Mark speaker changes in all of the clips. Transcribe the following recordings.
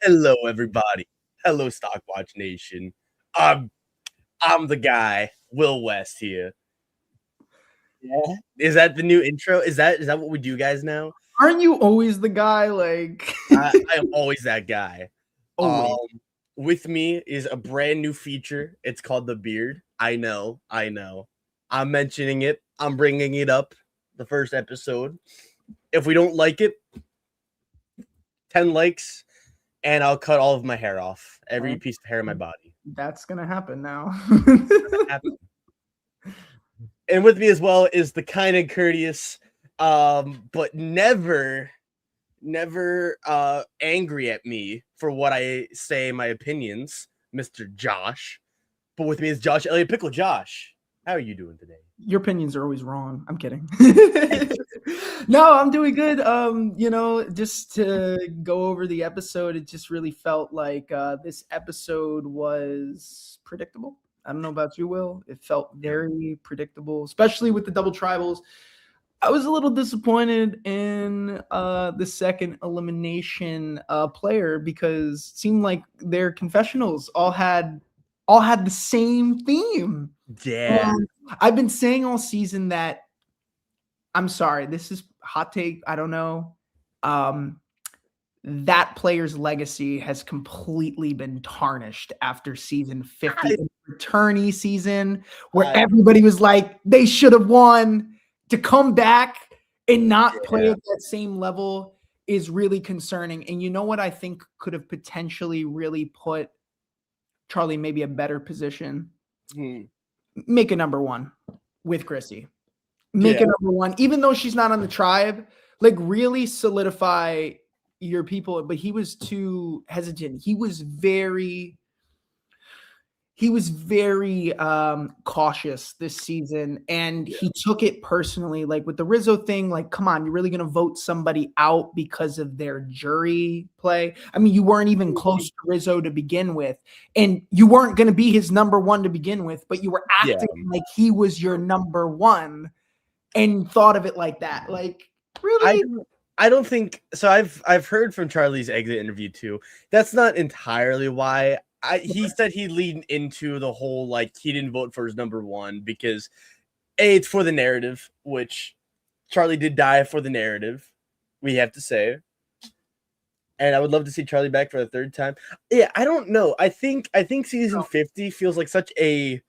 Speaker 1: Hello, everybody. Hello, Stockwatch Nation. I'm I'm the guy, Will West here. Yeah. Is that the new intro? Is that what we do, guys? Now
Speaker 2: Aren't you always the guy? Like,
Speaker 1: I'm always that guy. Um,
Speaker 2: always.
Speaker 1: with me is a brand new feature. It's called the beard. I know. I'm mentioning it. I'm bringing it up. The first episode. If we don't like it, 10 likes, and I'll cut all of my hair off. Every piece of hair in my body.
Speaker 2: That's gonna happen now.
Speaker 1: And with me as well is the kind and courteous, but never angry at me for what I say my opinions, Mr. Josh. But with me is Josh Elliott Pickle. Josh, how are you doing today?
Speaker 2: Your opinions are always wrong. I'm kidding. No, I'm doing good. Just to go over the episode, it just really felt like this episode was predictable. I don't know about you, Will. It felt very predictable, especially with the double tribals. I was a little disappointed in the second elimination player because it seemed like their confessionals all had the same theme.
Speaker 1: Yeah.
Speaker 2: And I've been saying all season that I'm sorry, this is hot take. I don't know. That player's legacy has completely been tarnished after season 50, returnee season, where everybody was like, they should have won. To come back and not play at that same level is really concerning. And you know what I think could have potentially really put Charlie maybe a better position? Make a number one with Chrissy. Make a number one, even though she's not on the tribe, like really solidify your people. But he was too hesitant. He was very cautious this season, and he took it personally. Like with the Rizzo thing, like, come on, you're really going to vote somebody out because of their jury play? I mean, you weren't even close to Rizzo to begin with, and you weren't going to be his number one to begin with, but you were acting like he was your number one and thought of it like that. Like, really?
Speaker 1: I don't think so. I've heard from Charlie's exit interview too. That's not entirely why. He said he leaned into the whole like he didn't vote for his number one because it's for the narrative, which Charlie did die for the narrative, we have to say. And I would love to see Charlie back for the third time. Yeah, I don't know. I think season 50 feels like such a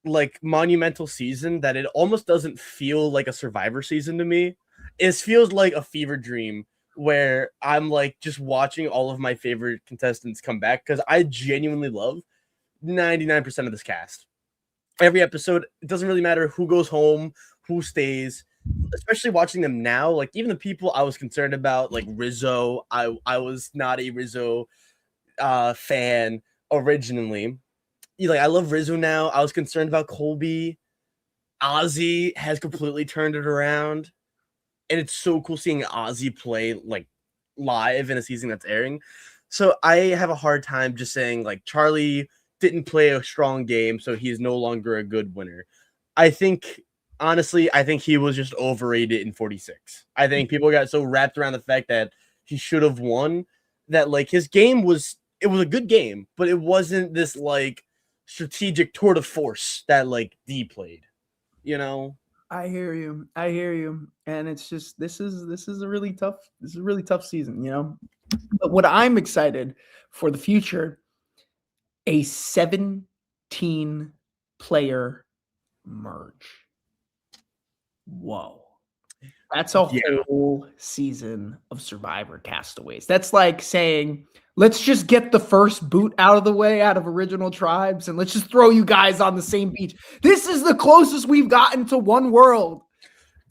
Speaker 1: like monumental season that it almost doesn't feel like a Survivor season to me. It feels like a fever dream where I'm like just watching all of my favorite contestants come back because I genuinely love 99% of this cast. Every episode, it doesn't really matter who goes home, who stays, especially watching them now. Like even the people I was concerned about, like Rizzo, I was not a Rizzo fan originally. Like I love Rizzo now. I was concerned about Colby. Ozzy has completely turned it around. And it's so cool seeing Ozzy play like live in a season that's airing. So I have a hard time just saying like Charlie didn't play a strong game, so he's no longer a good winner. I think honestly, I think he was just overrated in 46. I think people got so wrapped around the fact that he should have won that like his game was a good game, but it wasn't this like strategic tour de force that like D played, you know?
Speaker 2: I hear you. And it's just this is a really tough season, you know. But what I'm excited for the future, a 17 player merge. Whoa. That's a whole season of Survivor Castaways. That's like saying, let's just get the first boot out of the way out of original tribes and let's just throw you guys on the same beach. This is the closest we've gotten to one world.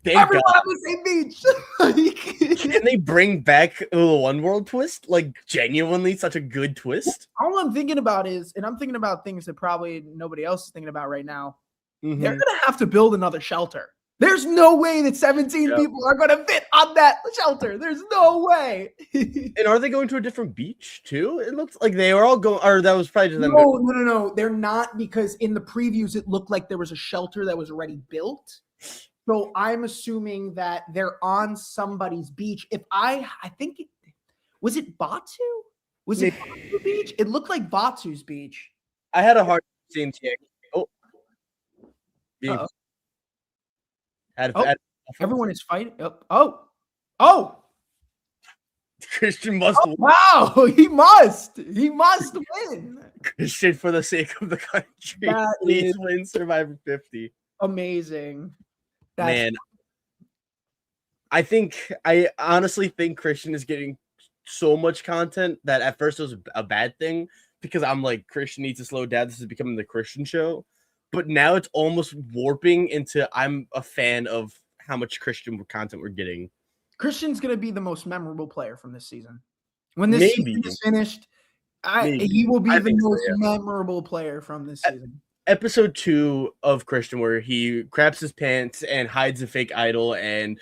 Speaker 2: Everyone on the same
Speaker 1: beach. Can they bring back the one world twist? Like genuinely such a good twist?
Speaker 2: All I'm thinking about is, and I'm thinking about things that probably nobody else is thinking about right now. They're going to have to build another shelter. There's no way that 17 people are going to fit on that shelter. There's no way.
Speaker 1: And are they going to a different beach too? It looks like they were all going, or that was probably just them.
Speaker 2: No. They're not, because in the previews, it looked like there was a shelter that was already built. So I'm assuming that they're on somebody's beach. I think was it Batu? Was it Vatsu Beach? It looked like Vatsu's beach.
Speaker 1: I had a hard time seeing TX. Oh, being
Speaker 2: Uh-oh.
Speaker 1: had,
Speaker 2: Oh,
Speaker 1: had
Speaker 2: everyone is fighting. Oh.
Speaker 1: Christian must win.
Speaker 2: Wow, he must win.
Speaker 1: Christian, for the sake of the country,
Speaker 2: That
Speaker 1: please
Speaker 2: is
Speaker 1: win Survivor 50.
Speaker 2: amazing.
Speaker 1: Man, I honestly think Christian is getting so much content that at first it was a bad thing because I'm like, Christian needs to slow down. This is becoming the Christian show. But now it's almost warping into I'm a fan of how much Christian content we're getting.
Speaker 2: Christian's going to be the most memorable player from this season. When this season is finished, he will be the most memorable player from this season.
Speaker 1: Episode 2 of Christian, where he craps his pants and hides a fake idol and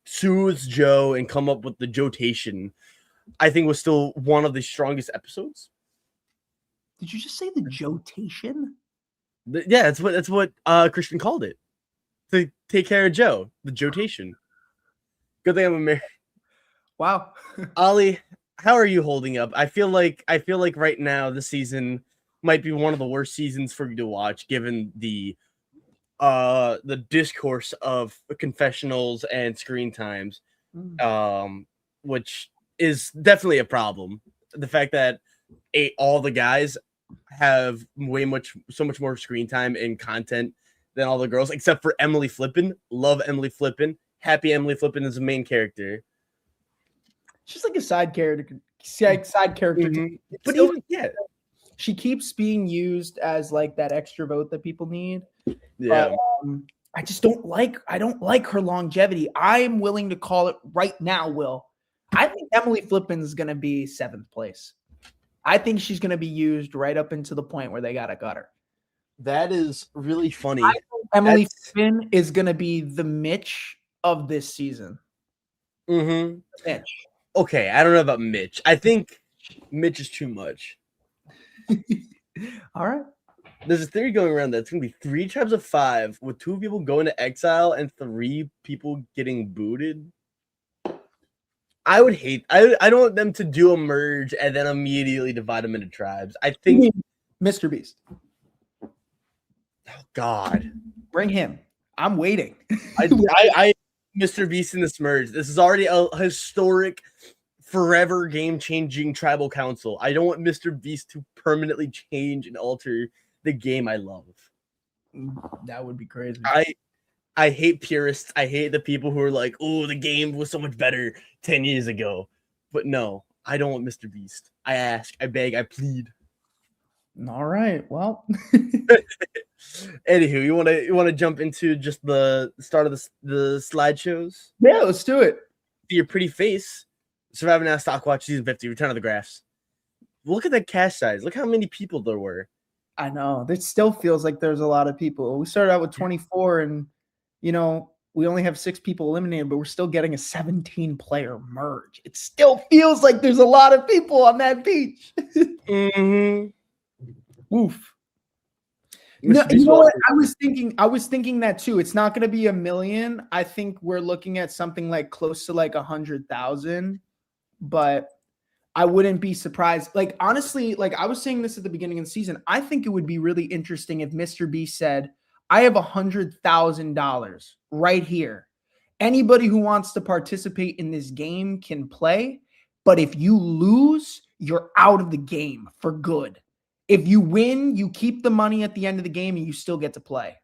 Speaker 1: soothes Joe and come up with the Jotation, I think was still one of the strongest episodes.
Speaker 2: Did you just say the Jotation?
Speaker 1: Yeah, that's what Christian called it. To take care of Joe, the Jotation. Good thing I'm American.
Speaker 2: Wow.
Speaker 1: Ollie, how are you holding up? I feel like right now this season might be one of the worst seasons for you to watch, given the discourse of confessionals and screen times, which is definitely a problem. The fact that all the guys have so much more screen time and content than all the girls, except for Emily Flippin. Love Emily Flippin. Happy Emily Flippin is the main character.
Speaker 2: She's like a side character. Mm-hmm.
Speaker 1: But even
Speaker 2: she keeps being used as like that extra vote that people need.
Speaker 1: Yeah.
Speaker 2: But, I just don't like her longevity. I'm willing to call it right now, Will. I think Emily Flippin is going to be 7th place. I think she's going to be used right up into the point where they got to gut her.
Speaker 1: That is really funny.
Speaker 2: I think Emily Flippin is going to be the Mitch of this season.
Speaker 1: Mm-hmm.
Speaker 2: Mitch.
Speaker 1: Okay, I don't know about Mitch. I think Mitch is too much.
Speaker 2: All right.
Speaker 1: There's a theory going around that it's going to be 3 tribes of 5 with 2 people going to exile and 3 people getting booted. I would hate. I don't want them to do a merge and then immediately divide them into tribes. I think
Speaker 2: Mr. Beast.
Speaker 1: Oh God,
Speaker 2: bring him. I'm waiting.
Speaker 1: I Mr. Beast in this merge. This is already a historic, forever game-changing tribal council. I don't want Mr. Beast to permanently change and alter the game I love.
Speaker 2: That would be crazy.
Speaker 1: I hate purists. I hate the people who are like, oh, the game was so much better 10 years ago. But no, I don't want Mr. Beast. I ask, I beg, I plead.
Speaker 2: All right. Well.
Speaker 1: Anywho, you want to jump into just the start of the slideshows?
Speaker 2: Yeah, let's do it.
Speaker 1: See your pretty face. Surviving Now Stockwatch Season 50, Return of the Graphs. Look at the cash size. Look how many people there were.
Speaker 2: I know. It still feels like there's a lot of people. We started out with 24 and we only have 6 people eliminated, but we're still getting a 17-player merge. It still feels like there's a lot of people on that beach.
Speaker 1: Mm-hmm.
Speaker 2: Woof. No, you know what? I was thinking that too. It's not going to be 1 million. I think we're looking at something like close to like 100,000, but I wouldn't be surprised. Like, honestly, like I was saying this at the beginning of the season, I think it would be really interesting if Mr. B said, I have $100,000 right here. Anybody who wants to participate in this game can play, but if you lose, you're out of the game for good. If you win, you keep the money at the end of the game and you still get to play.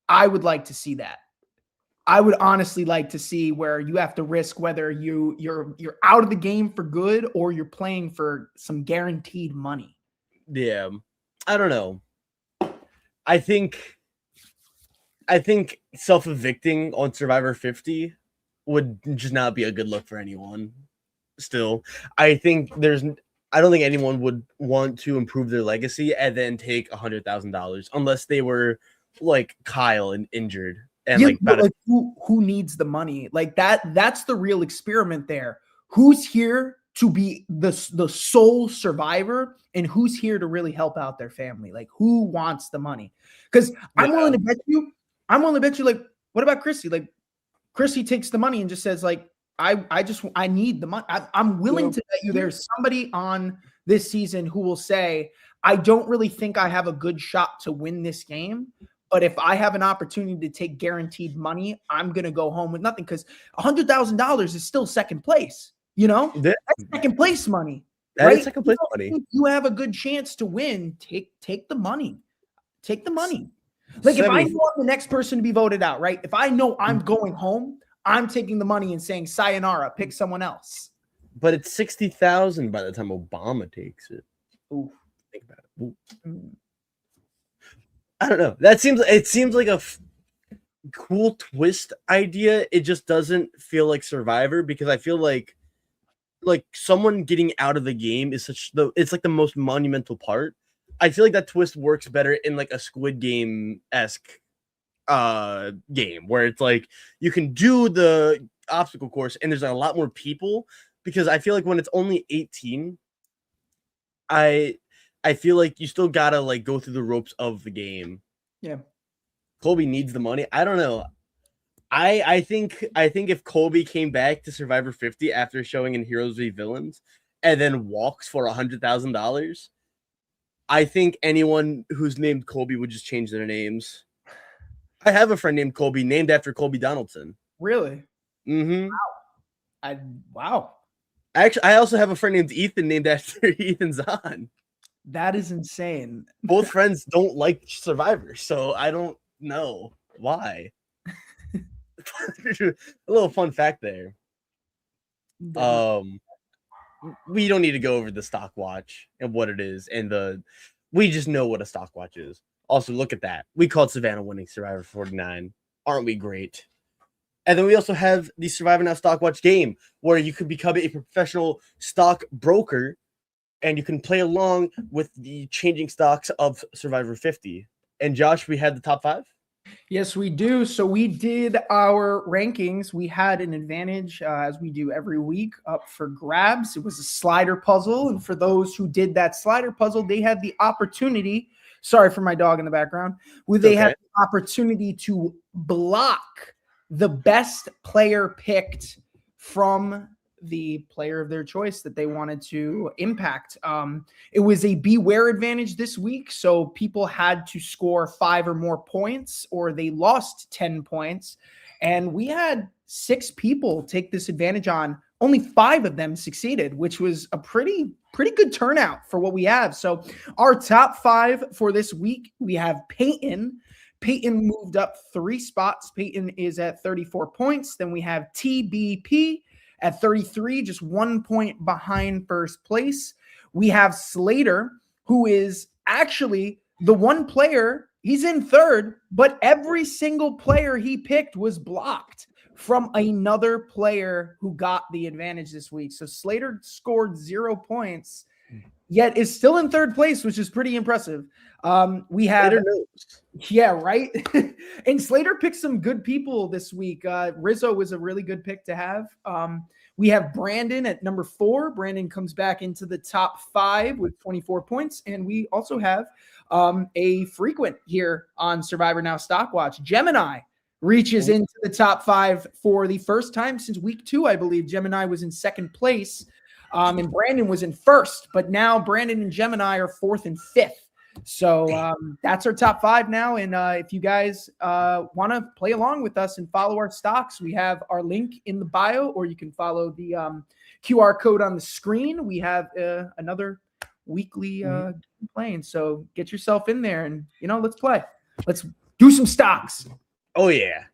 Speaker 2: I would like to see that. I would honestly like to see where you have to risk whether you're out of the game for good or you're playing for some guaranteed money.
Speaker 1: Yeah. I don't know. I think self-evicting on Survivor 50 would just not be a good look for anyone. Still, I don't think anyone would want to improve their legacy and then take $100,000 unless they were like Kyle and injured and
Speaker 2: who needs the money? Like that's the real experiment there. Who's here to be the sole survivor and who's here to really help out their family? Like who wants the money? Because I'm willing to bet you, like, what about Chrissy? Like Chrissy takes the money and just says like, I need the money. I'm willing to bet you there's somebody on this season who will say, I don't really think I have a good shot to win this game, but if I have an opportunity to take guaranteed money, I'm going to go home with nothing, because $100,000 is still second place. That's second place money, right?
Speaker 1: Second place money.
Speaker 2: You have a good chance to win. Take the money. Take the money. Like, if I know I'm the next person to be voted out, right? If I know I'm going home, I'm taking the money and saying, sayonara, pick someone else.
Speaker 1: But it's 60,000 by the time Obama takes it.
Speaker 2: Ooh.
Speaker 1: Think about it. I don't know. It seems like a cool twist idea. It just doesn't feel like Survivor, because I feel like someone getting out of the game is it's like the most monumental part. I feel like that twist works better in like a Squid Game-esque game, where it's like you can do the obstacle course and there's a lot more people, because I feel like when it's only 18, I feel like you still gotta like go through the ropes of the game.
Speaker 2: Yeah.
Speaker 1: Colby needs the money. I don't know. I think if Colby came back to Survivor 50 after showing in Heroes v Villains and then walks for $100,000, I think anyone who's named Colby would just change their names. I have a friend named Colby, named after Colby Donaldson.
Speaker 2: Really?
Speaker 1: Mm-hmm.
Speaker 2: Wow.
Speaker 1: Actually, I also have a friend named Ethan, named after Ethan Zahn.
Speaker 2: That is insane.
Speaker 1: Both friends don't like Survivor, so I don't know why. A little fun fact there. We don't need to go over the Stockwatch and what it is, and we just know what a Stockwatch is. Also, look at that. We called Savannah winning Survivor 49. Aren't we great? And then we also have the Survivor Now Stockwatch game, where you could become a professional stock broker, and you can play along with the changing stocks of Survivor 50. And Josh, we had the top 5?
Speaker 2: Yes, we do. So we did our rankings. We had an advantage, as we do every week, up for grabs. It was a slider puzzle. And for those who did that slider puzzle, they had the opportunity. Sorry for my dog in the background. They had the opportunity to block the best player picked from the player of their choice that they wanted to impact. It was a beware advantage this week, so people had to score 5 or more points, or they lost 10 points. And we had 6 people take this advantage on. Only 5 of them succeeded, which was a pretty good turnout for what we have. So our top 5 for this week, we have Peyton. Peyton moved up 3 spots. Peyton is at 34 points. Then we have TBP at 33, just 1 point behind first place. We have Slater, who is actually the one player, he's in third, but every single player he picked was blocked from another player who got the advantage this week. So Slater scored 0 points, yet is still in third place, which is pretty impressive. We have, yeah, right. And Slater picked some good people this week. Rizzo was a really good pick to have. We have Brandon at number 4. Brandon comes back into the top 5 with 24 points. And we also have a frequent here on Survivor Now Stockwatch. Gemini reaches into the top 5 for the first time since week 2, I believe. Gemini was in second place. And Brandon was in first, but now Brandon and Gemini are 4th and 5th. So that's our top 5 now. And if you guys want to play along with us and follow our stocks, we have our link in the bio, or you can follow the QR code on the screen. We have another weekly playing. So get yourself in there and, let's play. Let's do some stocks.
Speaker 1: Oh, yeah.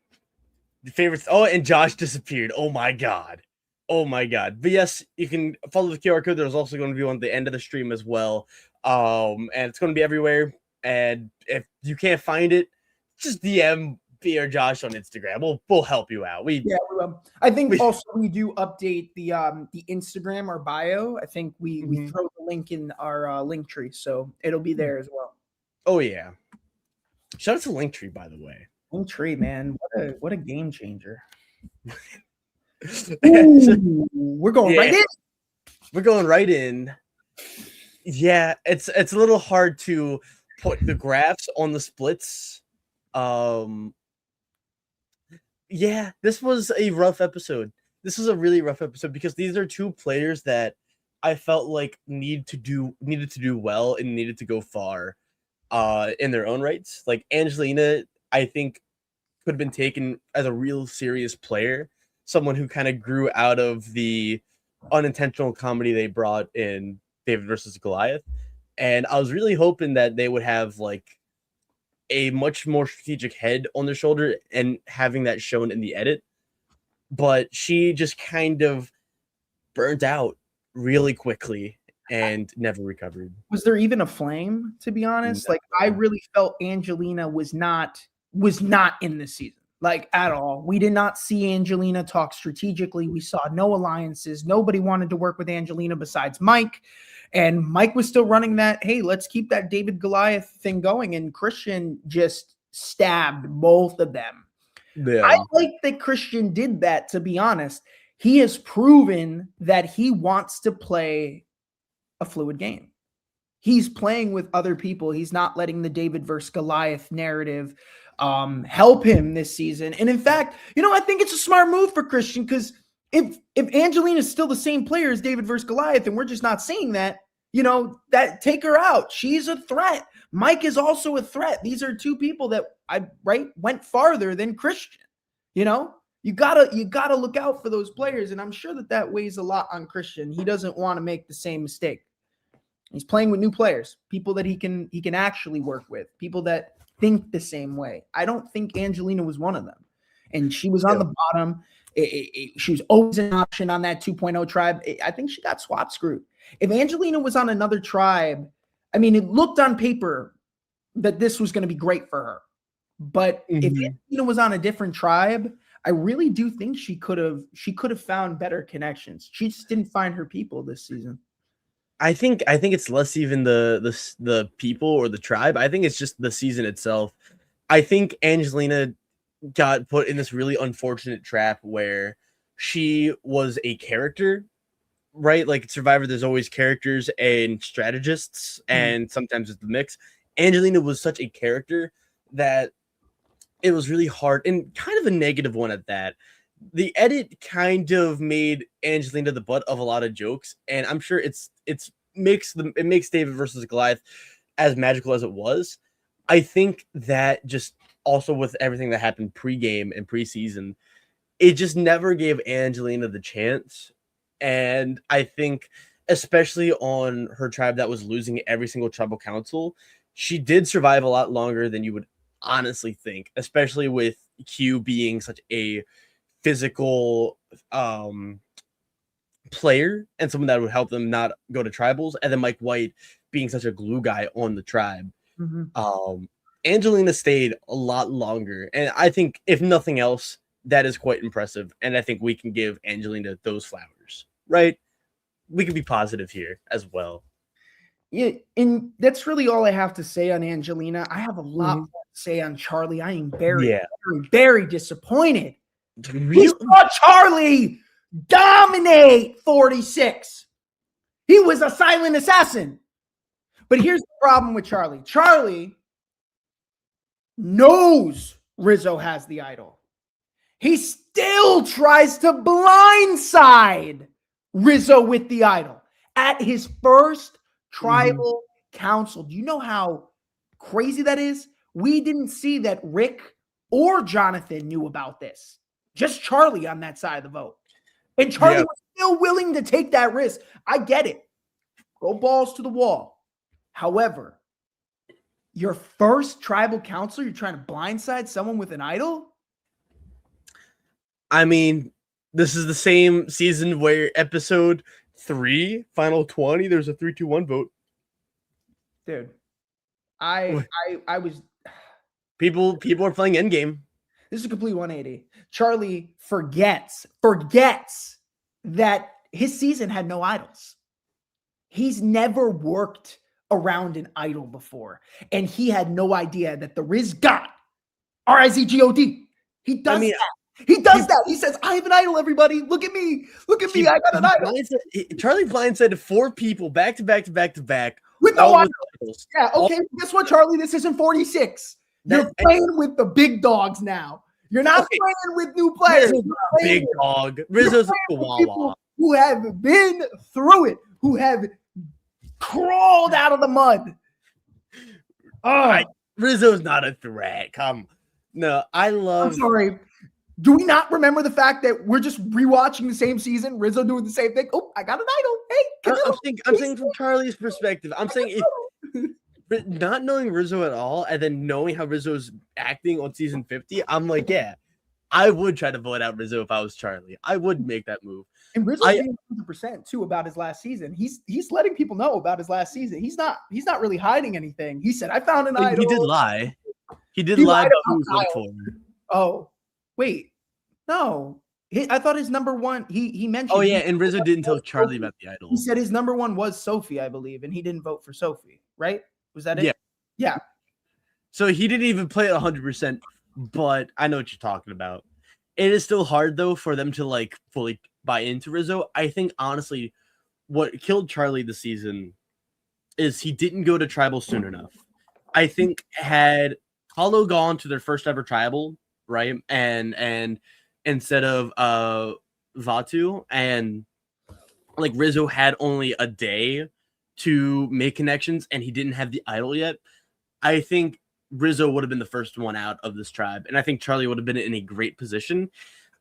Speaker 1: The favorites. Oh, and Josh disappeared. Oh, my God. Oh, my God. But yes, you can follow the QR code. There's also going to be one at the end of the stream as well. And it's going to be everywhere. And if you can't find it, just DM me or Josh on Instagram. We'll help you out. We will.
Speaker 2: I think also we do update the Instagram or bio. I think we throw the link in our link tree, so it'll be there as well.
Speaker 1: Oh yeah. Shout out to Linktree, by the way.
Speaker 2: Linktree, man, what a game changer. Ooh, we're going right in.
Speaker 1: We're going right in. Yeah, it's a little hard to put the graphs on the splits. Yeah, this was a rough episode. this is a really rough episode because these are two players that I felt like needed to do well and needed to go far in their own rights. Like Angelina, I think could have been taken as a real serious player, someone who kind of grew out of the unintentional comedy they brought in David versus Goliath. And I was really hoping that they would have like a much more strategic head on their shoulder and having that shown in the edit. But she just kind of burnt out really quickly and never recovered.
Speaker 2: Was there even a flame, to be honest?
Speaker 1: No.
Speaker 2: Like, I really felt Angelina was not in this season, like, at all. We did not see Angelina talk strategically. We saw no alliances. Nobody wanted to work with Angelina besides Mike. And Mike was still running that, hey, let's keep that David Goliath thing going. And Christian just stabbed both of them.
Speaker 1: Yeah.
Speaker 2: I like that Christian did that, to be honest. He has proven that he wants to play a fluid game. He's playing with other people. He's not letting the David versus Goliath narrative help him this season. And in fact, I think it's a smart move for Christian, because if Angelina is still the same player as David versus Goliath and we're just not seeing that, that take her out. She's a threat. Mike is also a threat. These are two people that went farther than Christian. You gotta look out for those players, and I'm sure that weighs a lot on Christian. He doesn't want to make the same mistake. He's playing with new players, people that he can actually work with, people that think the same way. I don't think Angelina was one of them, and she was on the bottom. She was always an option on that 2.0 tribe. I think she got swap screwed. If Angelina was on another tribe, I mean, it looked on paper that this was going to be great for her. But if Angelina was on a different tribe, I really do think she could have found better connections. She just didn't find her people this season.
Speaker 1: I think it's less even the people or the tribe. I think it's just the season itself. I think Angelina got put in this really unfortunate trap where she was a character, right? Like Survivor, there's always characters and strategists, and sometimes it's the mix. Angelina was such a character that it was really hard, and kind of a negative one at that. The edit kind of made Angelina the butt of a lot of jokes, and I'm sure it makes David versus Goliath as magical as it was. I think that just also with everything that happened pre-game and preseason, it just never gave Angelina the chance. And I think, especially on her tribe that was losing every single tribal council, she did survive a lot longer than you would honestly think, especially with Q being such a physical player and someone that would help them not go to tribals, and then Mike White being such a glue guy on the tribe. Angelina stayed a lot longer, and I think if nothing else, that is quite impressive, and I think we can give Angelina those flowers, right? We can be positive here as well.
Speaker 2: Yeah, and that's really all I have to say on Angelina. I have a lot more to say on Charlie. I am very, very disappointed. We saw Charlie dominate 46. He was a silent assassin. But here's the problem with Charlie. Charlie knows Rizzo has the idol. He still tries to blindside Rizzo with the idol at his first tribal council. Do you know how crazy that is? We didn't see that Rick or Jonathan knew about this. Just Charlie on that side of the vote. And Charlie was still willing to take that risk. I get it. Go balls to the wall. However, your first tribal council, you're trying to blindside someone with an idol?
Speaker 1: I mean, this is the same season where episode 3, final 20, there's a 3-2-1 vote.
Speaker 2: Dude, I was...
Speaker 1: People are playing endgame.
Speaker 2: This is a complete 180. Charlie forgets that his season had no idols. He's never worked around an idol before, and he had no idea that the Riz God, R-I-Z-G-O-D, he does that. He does that. He says, I have an idol, everybody. Look at me. Look at me. I got an idol.
Speaker 1: Charlie blindsided 4 people back to back.
Speaker 2: With no idols. Yeah, okay. Guess what, Charlie? This isn't 46. You're playing with the big dogs now. You're not
Speaker 1: Okay.
Speaker 2: playing with new players.
Speaker 1: Rizzo's
Speaker 2: You're
Speaker 1: not a
Speaker 2: playing
Speaker 1: big
Speaker 2: with-
Speaker 1: dog.
Speaker 2: you're
Speaker 1: Rizzo's a
Speaker 2: playing with
Speaker 1: chihuahua.
Speaker 2: people who have been through it, who have crawled out of the mud.
Speaker 1: Rizzo's not a threat. Come. No,
Speaker 2: I'm sorry. Do we not remember the fact that we're just rewatching the same season? Rizzo doing the same thing. Oh, I got an idol. Hey,
Speaker 1: I'm saying from Charlie's perspective. I'm saying if not knowing Rizzo at all, and then knowing how Rizzo's acting on season 50, I'm like, yeah, I would try to vote out Rizzo if I was Charlie. I would make that move.
Speaker 2: And Rizzo's being 100% too about his last season. He's letting people know about his last season. He's not really hiding anything. He said, "I found an idol."
Speaker 1: He did lie. He did lie about who he voted for.
Speaker 2: Oh, wait, no. I thought his number one. He mentioned.
Speaker 1: Oh yeah, and Rizzo didn't tell Charlie about the idol.
Speaker 2: He said his number one was Sophie, I believe, and he didn't vote for Sophie. Right? Was that it?
Speaker 1: Yeah.
Speaker 2: Yeah.
Speaker 1: So he didn't even play it 100%. But I know what you're talking about. It is still hard though for them to like fully buy into Rizzo. I think honestly, what killed Charlie this season is he didn't go to tribal soon enough. I think had Hollow gone to their first ever tribal, right, and instead of Vatu, and like Rizzo had only a day to make connections, and he didn't have the idol yet, I think Rizzo would have been the first one out of this tribe, and I think Charlie would have been in a great position.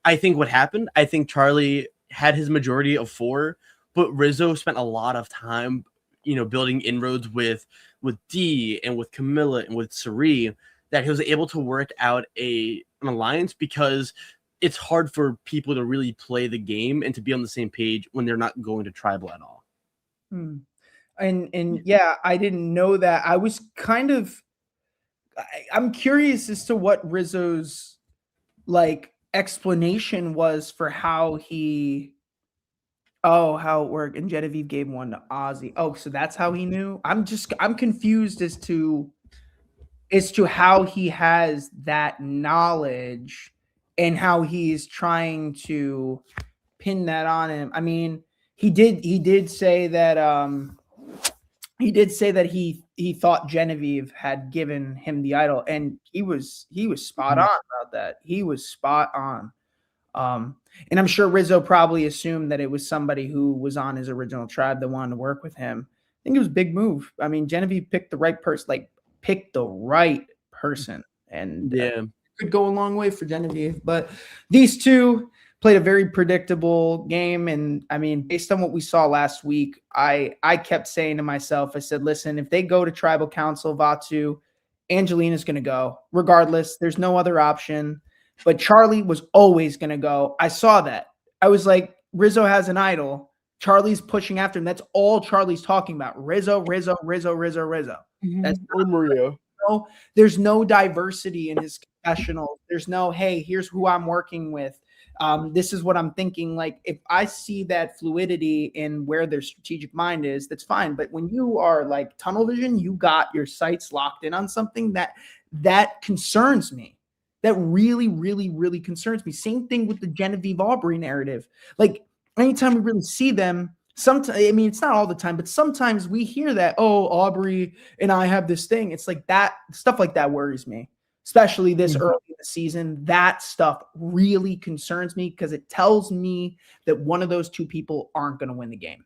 Speaker 1: I think what happened, I think Charlie had his majority of 4, but Rizzo spent a lot of time, building inroads with D and with Camilla and with Sari, that he was able to work out an alliance, because it's hard for people to really play the game and to be on the same page when they're not going to tribal at all.
Speaker 2: And yeah, I didn't know that. I was kind of, I'm curious as to what Rizzo's like explanation was for how it worked. And Genevieve gave one to Ozzy. Oh, so that's how he knew. I'm confused as to how he has that knowledge and how he's trying to pin that on him. I mean, he did say that he thought Genevieve had given him the idol, and he was spot on about that. He was spot on. And I'm sure Rizzo probably assumed that it was somebody who was on his original tribe that wanted to work with him. I think it was a big move. I mean, Genevieve picked the right person, and
Speaker 1: Yeah,
Speaker 2: could go a long way for Genevieve. But these two played a very predictable game. And I mean, based on what we saw last week, I kept saying to myself, I said, listen, if they go to tribal council, Vatu, Angelina's going to go regardless. There's no other option. But Charlie was always going to go. I saw that. I was like, Rizzo has an idol. Charlie's pushing after him. That's all Charlie's talking about. Rizzo. That's
Speaker 1: Maria.
Speaker 2: There's no diversity in his confessional. There's no, hey, here's who I'm working with. This is what I'm thinking. Like, if I see that fluidity in where their strategic mind is, that's fine. But when you are like tunnel vision, you got your sights locked in on something that concerns me. That really, really, really concerns me. Same thing with the Genevieve Aubrey narrative. Like, anytime we really see them, sometimes, I mean, it's not all the time, but sometimes we hear that, oh, Aubrey and I have this thing. It's like that stuff like that worries me, especially this early in the season. That stuff really concerns me because it tells me that one of those two people aren't going to win the game.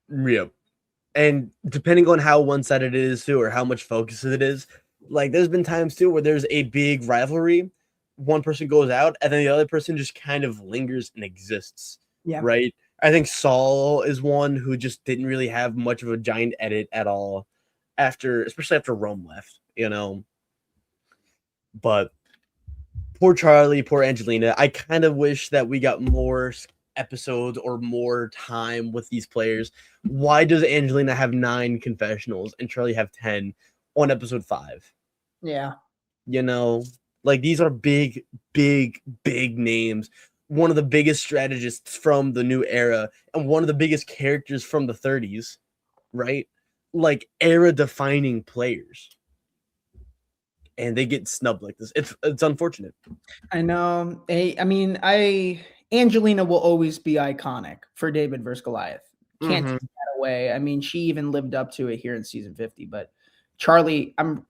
Speaker 1: Yeah. And depending on how one-sided it is too, or how much focus it is, like there's been times too where there's a big rivalry, one person goes out and then the other person just kind of lingers and exists.
Speaker 2: Yeah.
Speaker 1: Right. I think Saul is one who just didn't really have much of a giant edit at all especially after Rome left, But poor Charlie, poor Angelina. I kind of wish that we got more episodes or more time with these players. Why does Angelina have 9 confessionals and Charlie have 10 on episode 5?
Speaker 2: Yeah.
Speaker 1: Like these are big, big, big names. One of the biggest strategists from the new era and one of the biggest characters from the 30s, right? Like era-defining players. And they get snubbed like this. It's unfortunate.
Speaker 2: I know. Angelina will always be iconic for David versus Goliath. Can't take that away. I mean, she even lived up to it here in season 50. But Charlie, I'm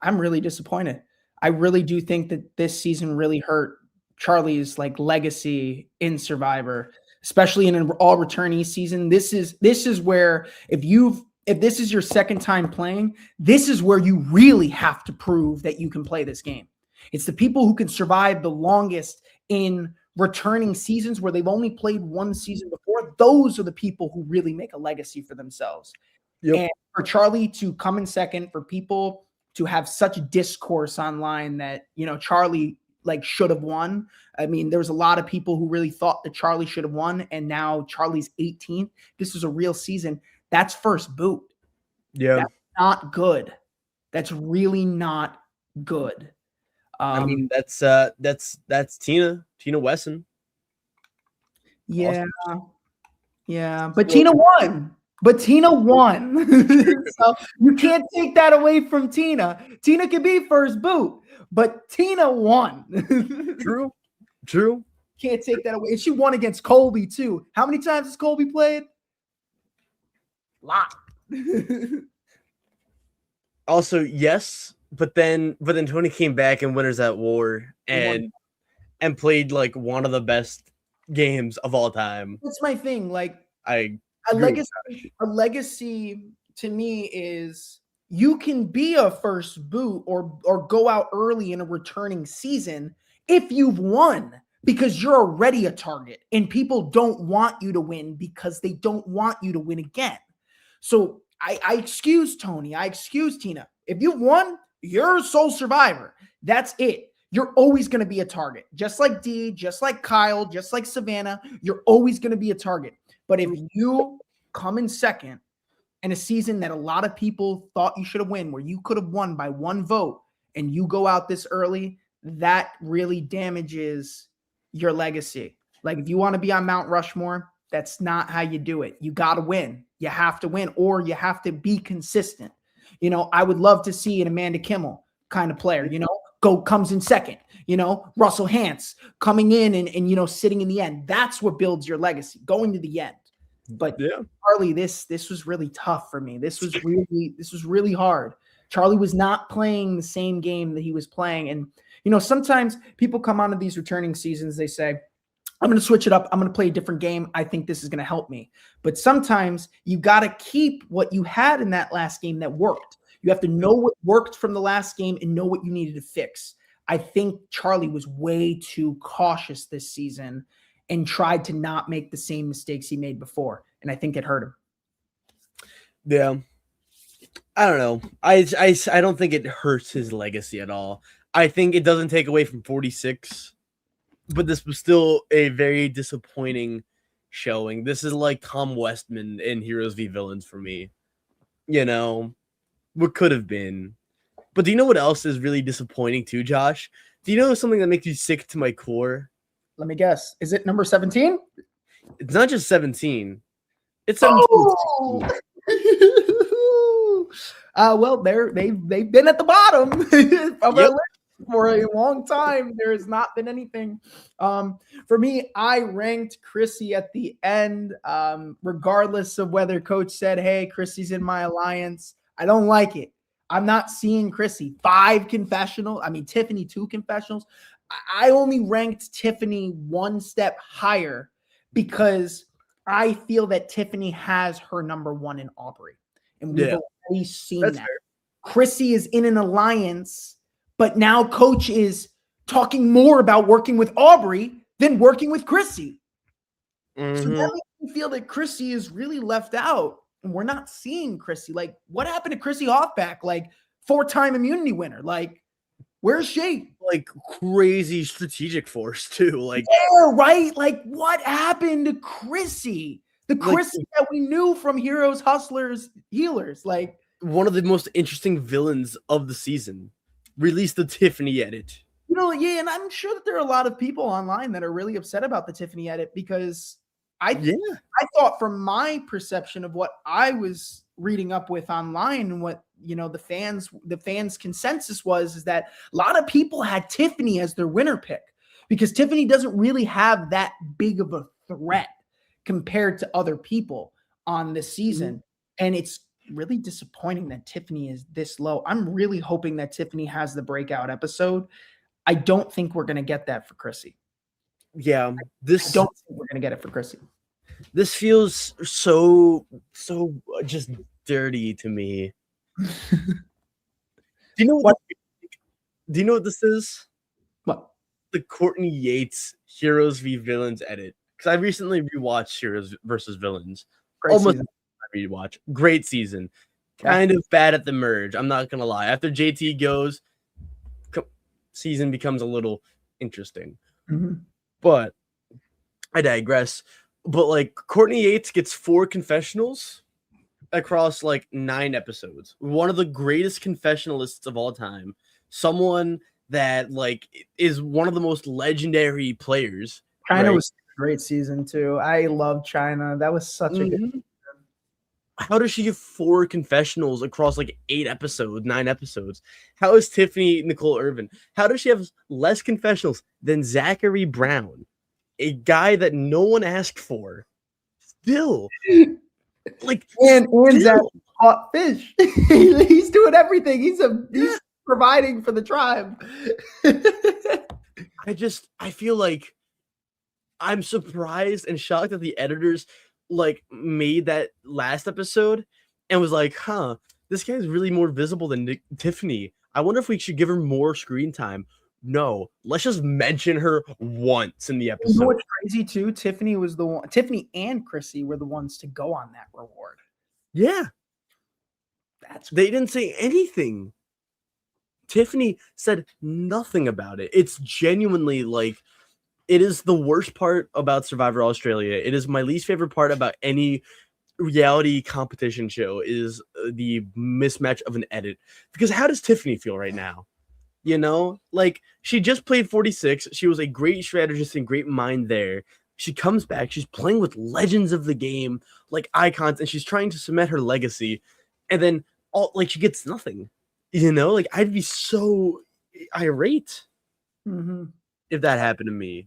Speaker 2: really disappointed. I really do think that this season really hurt Charlie's like legacy in Survivor, especially in an all returnee season. This is where if this is your second time playing, this is where you really have to prove that you can play this game. It's the people who can survive the longest in returning seasons where they've only played one season before. Those are the people who really make a legacy for themselves.
Speaker 1: Yep.
Speaker 2: And for Charlie to come in second, for people to have such discourse online that, Charlie like should have won. I mean, there was a lot of people who really thought that Charlie should have won, and now Charlie's 18th. This is a real season. That's first boot.
Speaker 1: Yeah.
Speaker 2: That's not good. That's really not good.
Speaker 1: I mean, that's Tina Wesson.
Speaker 2: Yeah. Awesome. Yeah. But Tina won. So you can't take that away from Tina. Tina can be first boot, but Tina won.
Speaker 1: True.
Speaker 2: Can't take that away. And she won against Colby too. How many times has Colby played? A lot.
Speaker 1: Also, yes, but then Tony came back in Winners at War and played like one of the best games of all time.
Speaker 2: That's my thing. Like
Speaker 1: a
Speaker 2: legacy to me is you can be a first boot or go out early in a returning season if you've won, because you're already a target and people don't want you to win because they don't want you to win again. So I excuse Tony. I excuse Tina. If you've won, you're a sole survivor. That's it. You're always going to be a target. Just like Dee, just like Kyle, just like Savannah, you're always going to be a target. But if you come in second in a season that a lot of people thought you should have won, where you could have won by one vote, and you go out this early, that really damages your legacy. Like if you want to be on Mount Rushmore, that's not how you do it. You got to win. You have to win, or you have to be consistent. I would love to see an Amanda Kimmel kind of player, comes in second, Russell Hantz coming in and sitting in the end. That's what builds your legacy, going to the end. But yeah, Charlie, this was really tough for me. This was really hard. Charlie was not playing the same game that he was playing. And, sometimes people come onto these returning seasons, they say, I'm going to switch it up. I'm going to play a different game. I think this is going to help me. But sometimes you got to keep what you had in that last game that worked. You have to know what worked from the last game and know what you needed to fix. I think Charlie was way too cautious this season and tried to not make the same mistakes he made before. And I think it hurt him.
Speaker 1: Yeah. I don't know. I don't think it hurts his legacy at all. I think it doesn't take away from 46. But this was still a very disappointing showing. This is like Tom Westman in Heroes v Villains for me. What could have been. But do you know what else is really disappointing too, Josh? Do you know something that makes you sick to my core?
Speaker 2: Let me guess. Is it number 17?
Speaker 1: It's not just 17. It's 17. Oh!
Speaker 2: Well, they've been at the bottom of our list for a long time. There has not been anything. For me, I ranked Chrissy at the end, regardless of whether coach said, hey, Chrissy's in my alliance. I don't like it. I'm not seeing Chrissy. 5 confessional. I mean, Tiffany 2 confessionals. I only ranked Tiffany one step higher because I feel that Tiffany has her number one in Aubrey. And we've already seen that. Fair. Chrissy is in an alliance, but now coach is talking more about working with Aubrey than working with Chrissy. Mm-hmm. So that makes me feel that Chrissy is really left out. And we're not seeing Chrissy. Like, what happened to Chrissy Hoffback? Like, 4-time immunity winner. Like, where's she?
Speaker 1: Like, crazy strategic force, too. Like,
Speaker 2: yeah, right? Like, what happened to Chrissy? The Chrissy that we knew from Heroes, Hustlers, Healers. Like,
Speaker 1: one of the most interesting villains of the season. Released the Tiffany edit.
Speaker 2: Yeah, and I'm sure that there are a lot of people online that are really upset about the Tiffany edit because I thought from my perception of what I was reading up with online and what the fans consensus is that a lot of people had Tiffany as their winner pick because Tiffany doesn't really have that big of a threat compared to other people on this season. Mm-hmm. And it's really disappointing that Tiffany is this low. I'm really hoping that Tiffany has the breakout episode. I don't think we're going to get that for Chrissy.
Speaker 1: Yeah,
Speaker 2: I don't think we're going to get it for Chrissy.
Speaker 1: This feels so just dirty to me. Do you know what? Do you know what this is?
Speaker 2: What?
Speaker 1: The Courtney Yates Heroes v Villains edit. Because I recently rewatched Heroes versus Villains. Almost rewatch. Great season. Kind of bad at the merge. I'm not gonna lie. After JT goes, season becomes a little interesting. But I digress. But like Courtney Yates gets 4 confessionals across like 9 episodes. One of the greatest confessionalists of all time. Someone that like is one of the most legendary players.
Speaker 2: China was a great season too. I love China. That was such a good season.
Speaker 1: How does she get 4 confessionals across like 8 episodes, 9 episodes? How is Tiffany Nicole Irvin? How does she have less confessionals than Zachary Brown, a guy that no one asked for? Still, like,
Speaker 2: and Zach caught fish. He's doing everything. He's providing for the tribe.
Speaker 1: I feel like I'm surprised and shocked that the editors like made that last episode and was like, huh, this guy's really more visible than Tiffany. I wonder if we should give her more screen time. No, let's just mention her once in the episode.
Speaker 2: You know what's crazy too? Tiffany and Chrissy were the ones to go on that reward.
Speaker 1: Yeah. They didn't say anything. Tiffany said nothing about it. It's genuinely like, it is the worst part about Survivor Australia. It is my least favorite part about any reality competition show is the mismatch of an edit. Because how does Tiffany feel right now? You know, like she just played 46. She was a great strategist and great mind there. She comes back. She's playing with legends of the game, like icons, and she's trying to cement her legacy. And then she gets nothing. You know, like I'd be so irate if that happened to me.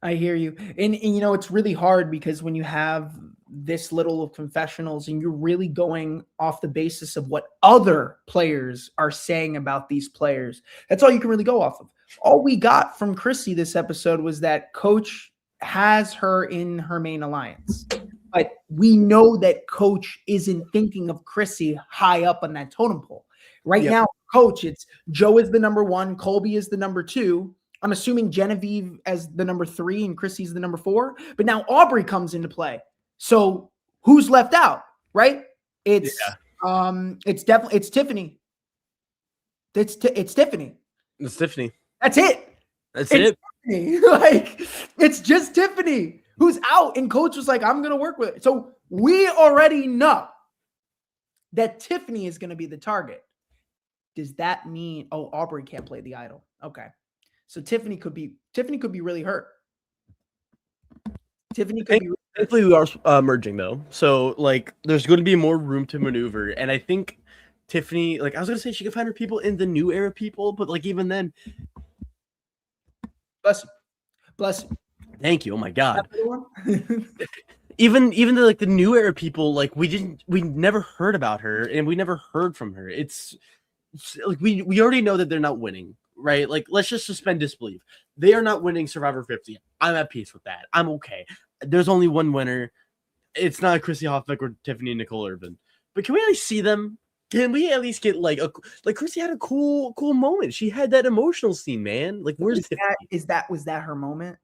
Speaker 2: I hear you. And you know, it's really hard because when you have this little of confessionals and you're really going off the basis of what other players are saying about these players, that's all you can really go off of. All we got from Chrissy this episode was that Coach has her in her main alliance. But we know that Coach isn't thinking of Chrissy high up on that totem pole. Right now, Coach, it's Joe is the number 1, Colby is the number 2. I'm assuming Genevieve as the number 3 and Chrissy's the number 4. But now Aubrey comes into play. So who's left out, right? It's Tiffany. It's Tiffany. It's Tiffany. That's it.
Speaker 1: That's it.
Speaker 2: Tiffany. Like, it's just Tiffany who's out. And Coach was like, I'm going to work with it. So we already know that Tiffany is going to be the target. Does that mean, Aubrey can't play the idol? Okay. So Tiffany could be really hurt.
Speaker 1: Thankfully, we are merging though, so like there's going to be more room to maneuver. And I think Tiffany, like I was going to say, she could find her people in the new era people, but like even then,
Speaker 2: bless you.
Speaker 1: Thank you. Oh my God. even the new era people, like we never heard about her and we never heard from her. It's like we already know that they're not winning. Right? Like, let's just suspend disbelief. They are not winning Survivor 50. I'm at peace with that. I'm okay. There's only one winner. It's not Chrissy Hoffbeck or Tiffany Nicole Irvin. But can we at least see them? Can we at least get like Chrissy had a cool moment. She had that emotional scene, man. Like, where's Tiffany?
Speaker 2: Was that her moment?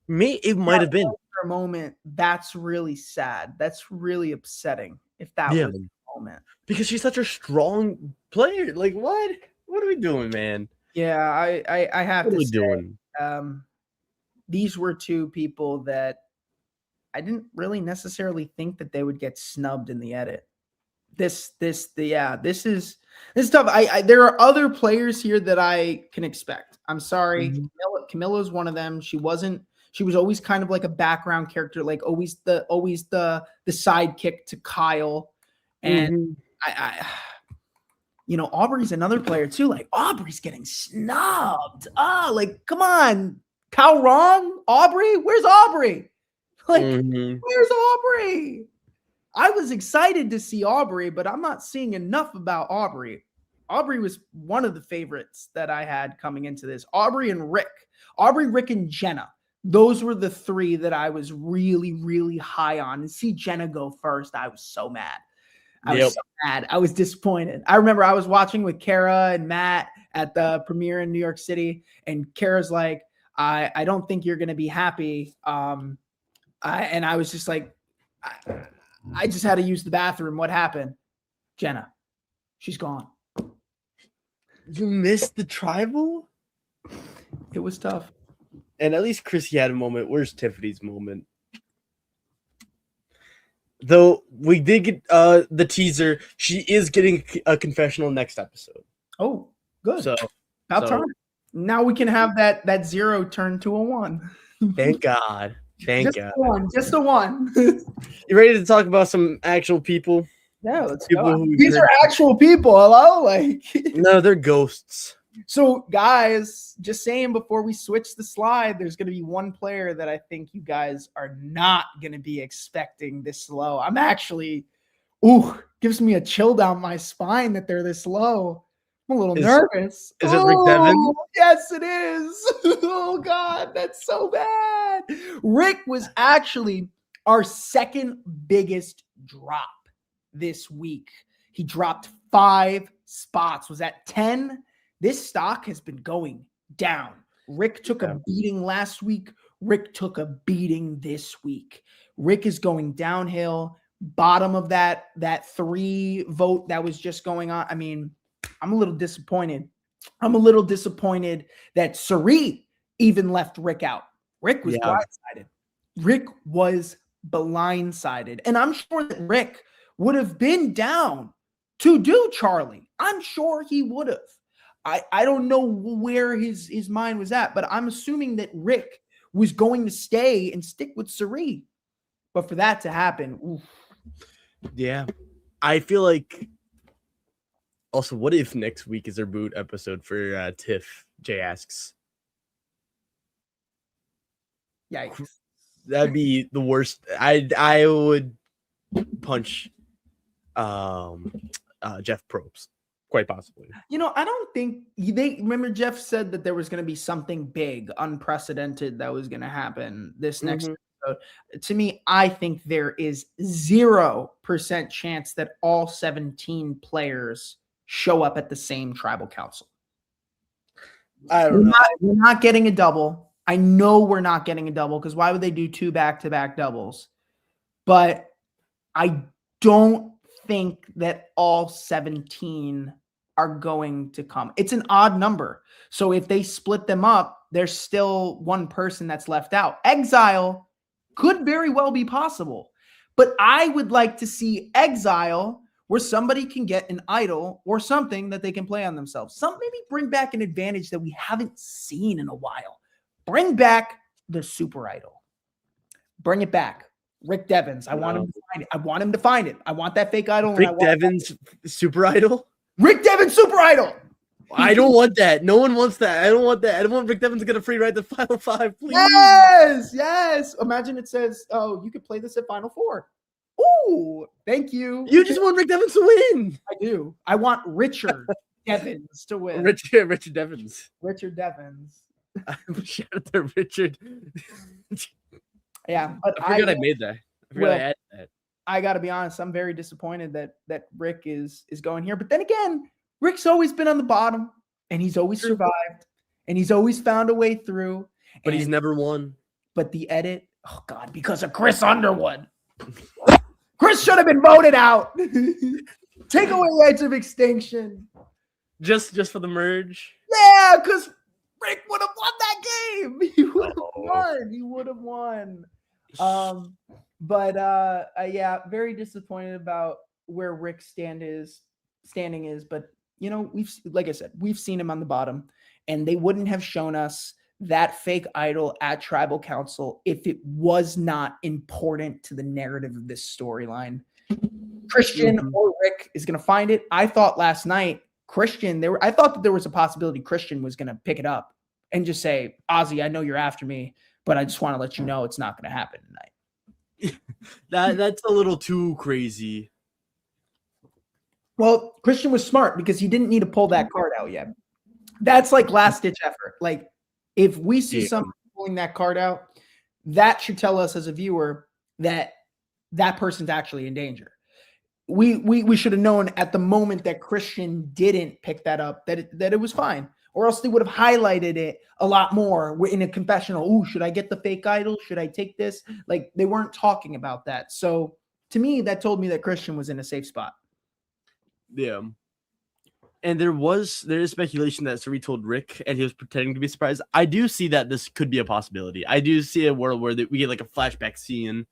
Speaker 1: It might have been
Speaker 2: her moment. That's really sad. That's really upsetting if that was the moment.
Speaker 1: Because she's such a strong player. Like, what? What are we doing, man?
Speaker 2: Yeah, I have to say, these were 2 people that I didn't really necessarily think that they would get snubbed in the edit. This is tough. There are other players here that I can expect. I'm sorry, Camilla's one of them. She was always kind of like a background character, like always the sidekick to Kyle, and you know, Aubrey's another player too. Like Aubrey's getting snubbed. Like, come on. How wrong? Aubrey? Where's Aubrey? Like, where's Aubrey? I was excited to see Aubrey, but I'm not seeing enough about Aubrey. Aubrey was one of the favorites that I had coming into this. Aubrey, Rick, and Jenna. Those were the three that I was really, really high on. And see Jenna go first, I was so mad. I was so mad. I was disappointed. I remember I was watching with Kara and Matt at the premiere in New York City, and Kara's like, I don't think you're going to be happy. And I was just like, I just had to use the bathroom. What happened? Jenna, she's gone.
Speaker 1: You missed the tribal?
Speaker 2: It was tough.
Speaker 1: And at least Chrissy had a moment. Where's Tiffany's moment? Though we did get the teaser. She is getting a confessional next episode.
Speaker 2: Oh, good.
Speaker 1: So
Speaker 2: about time. Now we can have that 0 turn to a 1.
Speaker 1: Thank God. Thank God.
Speaker 2: Just a one.
Speaker 1: You ready to talk about some actual people?
Speaker 2: Yeah, let's go. These are actual people. Hello? Like
Speaker 1: no, they're ghosts.
Speaker 2: So, guys, just saying before we switch the slide, there's going to be one player that I think you guys are not going to be expecting this low. I'm actually, gives me a chill down my spine that they're this low. I'm a little nervous.
Speaker 1: Is it Rick Devin?
Speaker 2: Yes, it is. Oh, God, that's so bad. Rick was actually our second biggest drop this week. He dropped 5 spots. Was that 10? This stock has been going down. Rick took a beating last week. Rick took a beating this week. Rick is going downhill. Bottom of that 3 vote that was just going on. I mean, I'm a little disappointed. I'm a little disappointed that Sari even left Rick out. Rick was blindsided. Rick was blindsided. And I'm sure that Rick would have been down to do Charlie. I'm sure he would have. I don't know where his mind was at, but I'm assuming that Rick was going to stay and stick with Sari. But for that to happen, oof.
Speaker 1: Yeah. I feel like also, what if next week is our boot episode for Tiff? Jay asks.
Speaker 2: Yikes.
Speaker 1: That'd be the worst. I would punch Jeff Probst. Quite possibly.
Speaker 2: You know, I don't think remember Jeff said that there was going to be something big, unprecedented that was going to happen this next episode. To me, I think there is 0% chance that all 17 players show up at the same tribal council.
Speaker 1: I don't know.
Speaker 2: We're not getting a double. I know we're not getting a double because why would they do 2 back-to-back doubles? But I don't think that all 17 are going to come. It's an odd number. So if they split them up, there's still one person that's left out. Exile could very well be possible. But I would like to see Exile where somebody can get an idol or something that they can play on themselves. Maybe bring back an advantage that we haven't seen in a while. Bring back the super idol. Bring it back. Rick Devins. I want him to find it. I want him to find it. I want that fake idol.
Speaker 1: Rick Devins super idol?
Speaker 2: Rick Devins super idol.
Speaker 1: I don't want that. No one wants that. I don't want that. I don't want Rick Devins to get a free ride to Final 5, please.
Speaker 2: Yes. Imagine it says, you could play this at Final 4. Ooh, thank you.
Speaker 1: You just want Rick Devins to win.
Speaker 2: I do. I want Richard Devins to win.
Speaker 1: Richard Devins.
Speaker 2: Richard Devins.
Speaker 1: Shout out to Richard.
Speaker 2: Yeah, but
Speaker 1: I forgot I made that. I forgot I added that.
Speaker 2: I got to be honest. I'm very disappointed that Rick is going here. But then again, Rick's always been on the bottom, and he's always survived, and he's always found a way through.
Speaker 1: But he's never won.
Speaker 2: But the edit, oh God, because of Chris Underwood. Chris should have been voted out. Take away Edge of Extinction.
Speaker 1: Just for the merge.
Speaker 2: Yeah, because Rick would have won that game. He would have won. He would have won. Yeah, very disappointed about where Rick's standing is. But like I said, we've seen him on the bottom, and they wouldn't have shown us that fake idol at Tribal Council if it was not important to the narrative of this storyline. Christian or Rick is going to find it. I thought last night I thought that there was a possibility Christian was going to pick it up and just say, Ozzy, I know you're after me, but I just want to let you know it's not going to happen tonight.
Speaker 1: That's a little too crazy.
Speaker 2: Well, Christian was smart because he didn't need to pull that card out yet. That's like last ditch effort. Like if we see someone pulling that card out, that should tell us as a viewer that that person's actually in danger. We should have known at the moment that Christian didn't pick that up that it was fine, or else they would have highlighted it a lot more in a confessional. Oh, should I get the fake idol? Should I take this? Like they weren't talking about that. So to me, that told me that Christian was in a safe spot.
Speaker 1: Yeah. And there is speculation that Suri told Rick and he was pretending to be surprised. I do see that this could be a possibility. I do see a world where we get like a flashback scene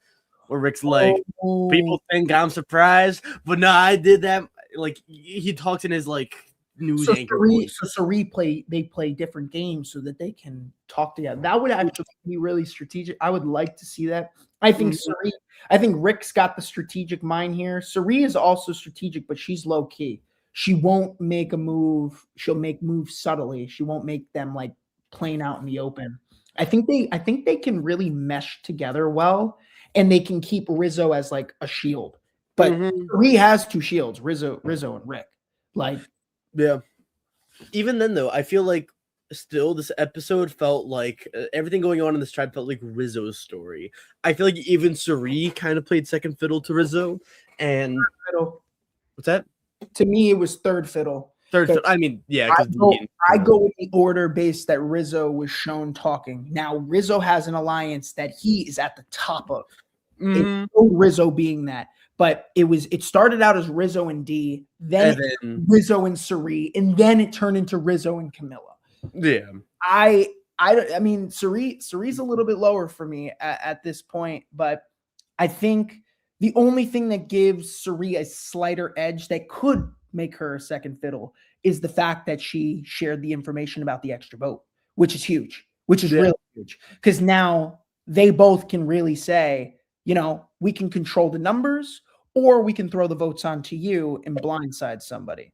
Speaker 1: where Rick's like, people think I'm surprised, but no, I did that. Like he talks in his like news anchor voice.
Speaker 2: So Suri they play different games so that they can talk together. That would actually be really strategic. I would like to see that. I think I think Rick's got the strategic mind here. Suri is also strategic, but she's low key. She won't make a move. She'll make moves subtly. She won't make them like plain out in the open. I think they can really mesh together well, and they can keep Rizzo as like a shield. But Suri has two shields, Rizzo and Rick. Like,
Speaker 1: yeah. Even then, though, I feel like still this episode felt like everything going on in this tribe felt like Rizzo's story. I feel like even Suri kind of played second fiddle to Rizzo. And what's that?
Speaker 2: To me, it was third fiddle.
Speaker 1: Third fiddle. I mean, yeah.
Speaker 2: I go with the order base that Rizzo was shown talking. Now, Rizzo has an alliance that he is at the top of. Rizzo being that. But it started out as Rizzo and D, then Rizzo and Suri, and then it turned into Rizzo and Camilla.
Speaker 1: Yeah.
Speaker 2: I mean, Suri's a little bit lower for me at this point, but I think the only thing that gives Suri a slighter edge that could make her a second fiddle is the fact that she shared the information about the extra vote, which is huge, really huge. Because now they both can really say, you know, we can control the numbers or we can throw the votes onto you and blindside somebody.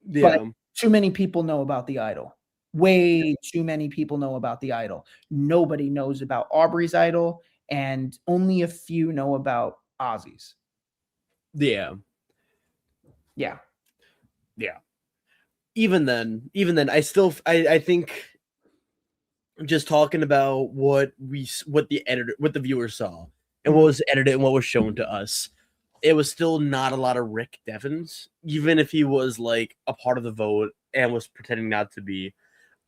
Speaker 1: Yeah.
Speaker 2: But too many people know about the idol. Way too many people know about the idol. Nobody knows about Aubrey's idol, and only a few know about Ozzy's.
Speaker 1: Yeah.
Speaker 2: Yeah.
Speaker 1: Yeah. Even then, I think just talking about what the viewer saw and what was edited and what was shown to us, it was still not a lot of Rick Devens, even if he was like a part of the vote and was pretending not to be.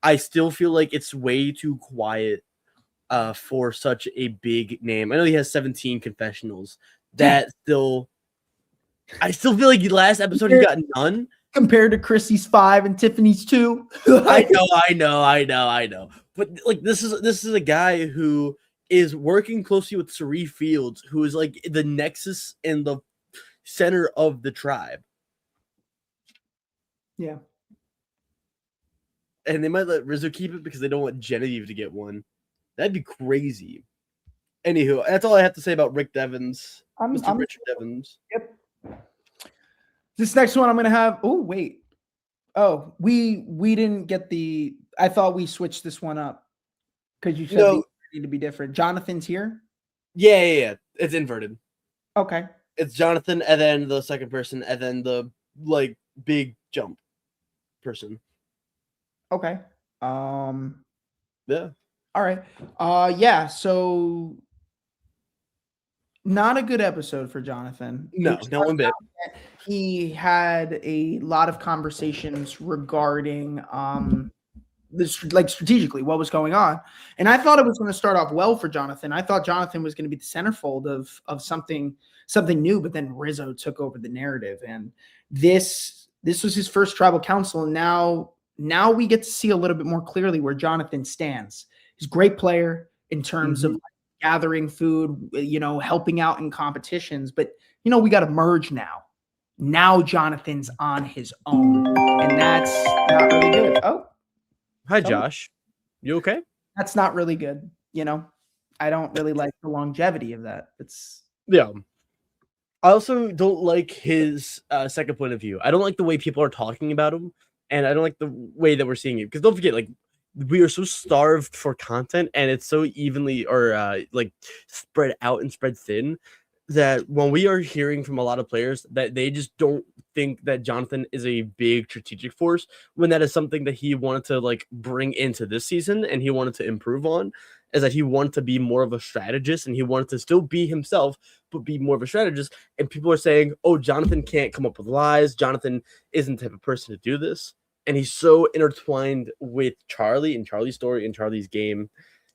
Speaker 1: I still feel like it's way too quiet for such a big name. I know he has 17 confessionals. I still feel like last episode he got none.
Speaker 2: Compared to Chrissy's 5 and Tiffany's 2.
Speaker 1: I know. But like this is a guy who is working closely with Suri Fields, who is like the nexus and the center of the tribe.
Speaker 2: Yeah.
Speaker 1: And they might let Rizzo keep it because they don't want Genevieve to get one. That'd be crazy. Anywho, that's all I have to say about Rick Devens. Mr. Richard Devens.
Speaker 2: Yep. This next one I'm going to have... Oh, wait. Oh, we didn't get the... I thought we switched this one up because you said they need to be different. Jonathan's here?
Speaker 1: Yeah. It's inverted.
Speaker 2: Okay.
Speaker 1: It's Jonathan and then the second person and then the like big jump person.
Speaker 2: Okay.
Speaker 1: Yeah.
Speaker 2: All right. Yeah, so not a good episode for Jonathan.
Speaker 1: No, not one bit.
Speaker 2: He had a lot of conversations regarding this, like strategically what was going on. And I thought it was going to start off well for Jonathan. I thought Jonathan was going to be the centerfold of something new, but then Rizzo took over the narrative. And this was his first tribal council. And now we get to see a little bit more clearly where Jonathan stands. He's a great player in terms of gathering food, you know, helping out in competitions. But, you know, we got to merge now. Now Jonathan's on his own. And that's not really good. Oh.
Speaker 1: Hi, Josh. You okay?
Speaker 2: That's not really good. You know, I don't really like the longevity of that.
Speaker 1: Yeah. I also don't like his second point of view. I don't like the way people are talking about him. And I don't like the way that we're seeing it. Because don't forget, like, we are so starved for content and it's so evenly or like spread out and spread thin that when we are hearing from a lot of players that they just don't think that Jonathan is a big strategic force, when that is something that he wanted to like bring into this season and he wanted to improve on, is that he wanted to be more of a strategist and he wanted to still be himself but be more of a strategist. And people are saying, oh, Jonathan can't come up with lies, Jonathan isn't the type of person to do this. And he's so intertwined with Charlie and Charlie's story and Charlie's game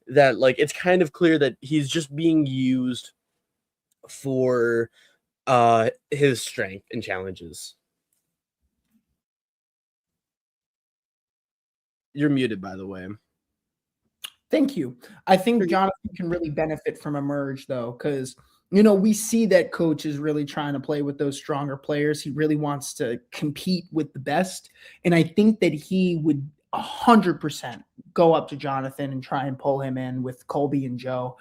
Speaker 1: that like it's kind of clear that he's just being used for his strength and challenges. You're muted, by the way.
Speaker 2: Thank you. I think Jonathan can really benefit from a merge, though, because, you know, we see that coach is really trying to play with those stronger players. He really wants to compete with the best. And I think that he would 100% go up to Jonathan and try and pull him in with Colby and Joe.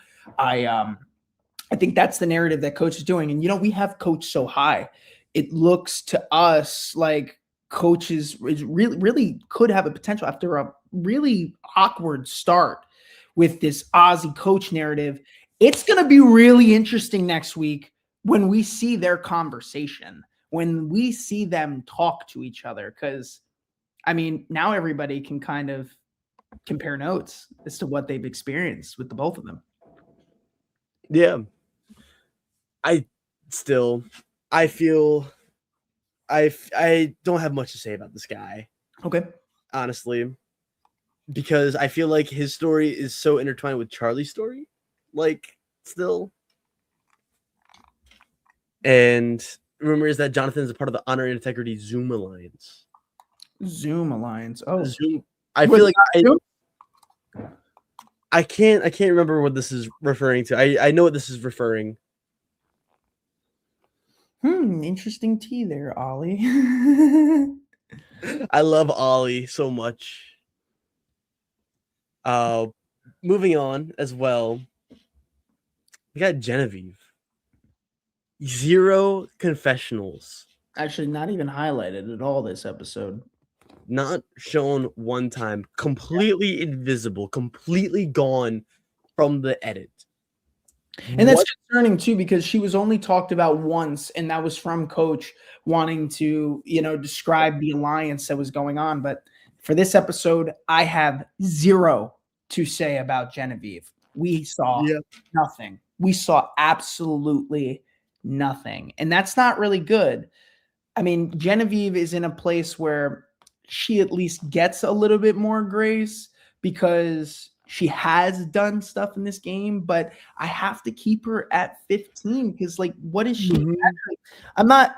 Speaker 2: I think that's the narrative that coach is doing. And, you know, we have coach so high. It looks to us like coach is really could have a potential after a really awkward start with this Aussie coach narrative. It's going to be really interesting next week when we see their conversation, when we see them talk to each other. Because, I mean, now everybody can kind of compare notes as to what they've experienced with the both of them.
Speaker 1: Yeah. I feel I don't have much to say about this guy.
Speaker 2: Okay.
Speaker 1: Honestly, because I feel like his story is so intertwined with Charlie's story, like still. And rumor is that Jonathan is a part of the Honor and Integrity Zoom Alliance.
Speaker 2: Zoom Alliance. Oh,
Speaker 1: Zoom. I feel like I can't remember what this is referring to. I know what this is referring.
Speaker 2: Interesting tea there, Ollie.
Speaker 1: I love Ollie so much. Moving on as well. We got Genevieve. 0 confessionals.
Speaker 2: Actually, not even highlighted at all this episode.
Speaker 1: Not shown one time. Completely invisible. Completely gone from the edit.
Speaker 2: And that's concerning too, because she was only talked about once, and that was from coach wanting to, you know, describe the alliance that was going on. But for this episode, I have 0 to say about Genevieve. We saw nothing. We saw absolutely nothing. And that's not really good. I mean, Genevieve is in a place where she at least gets a little bit more grace because she has done stuff in this game, but I have to keep her at 15 because, like, what is she? Actually, I'm not.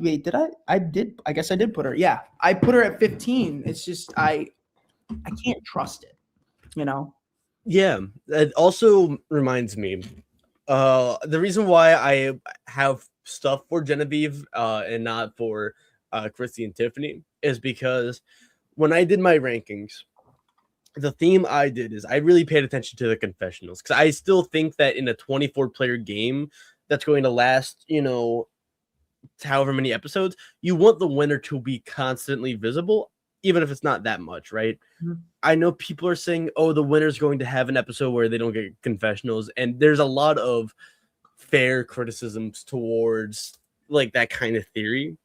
Speaker 2: Wait, did I? I did. I guess I did put her. Yeah, I put her at 15. It's just I can't trust it. You know.
Speaker 1: Yeah, it also reminds me. The reason why I have stuff for Genevieve and not for Christy and Tiffany is because when I did my rankings, the theme I did is I really paid attention to the confessionals because I still think that in a 24-player game that's going to last, you know, however many episodes, you want the winner to be constantly visible, even if it's not that much, right? Mm-hmm. I know people are saying, oh, the winner's going to have an episode where they don't get confessionals, and there's a lot of fair criticisms towards like that kind of theory.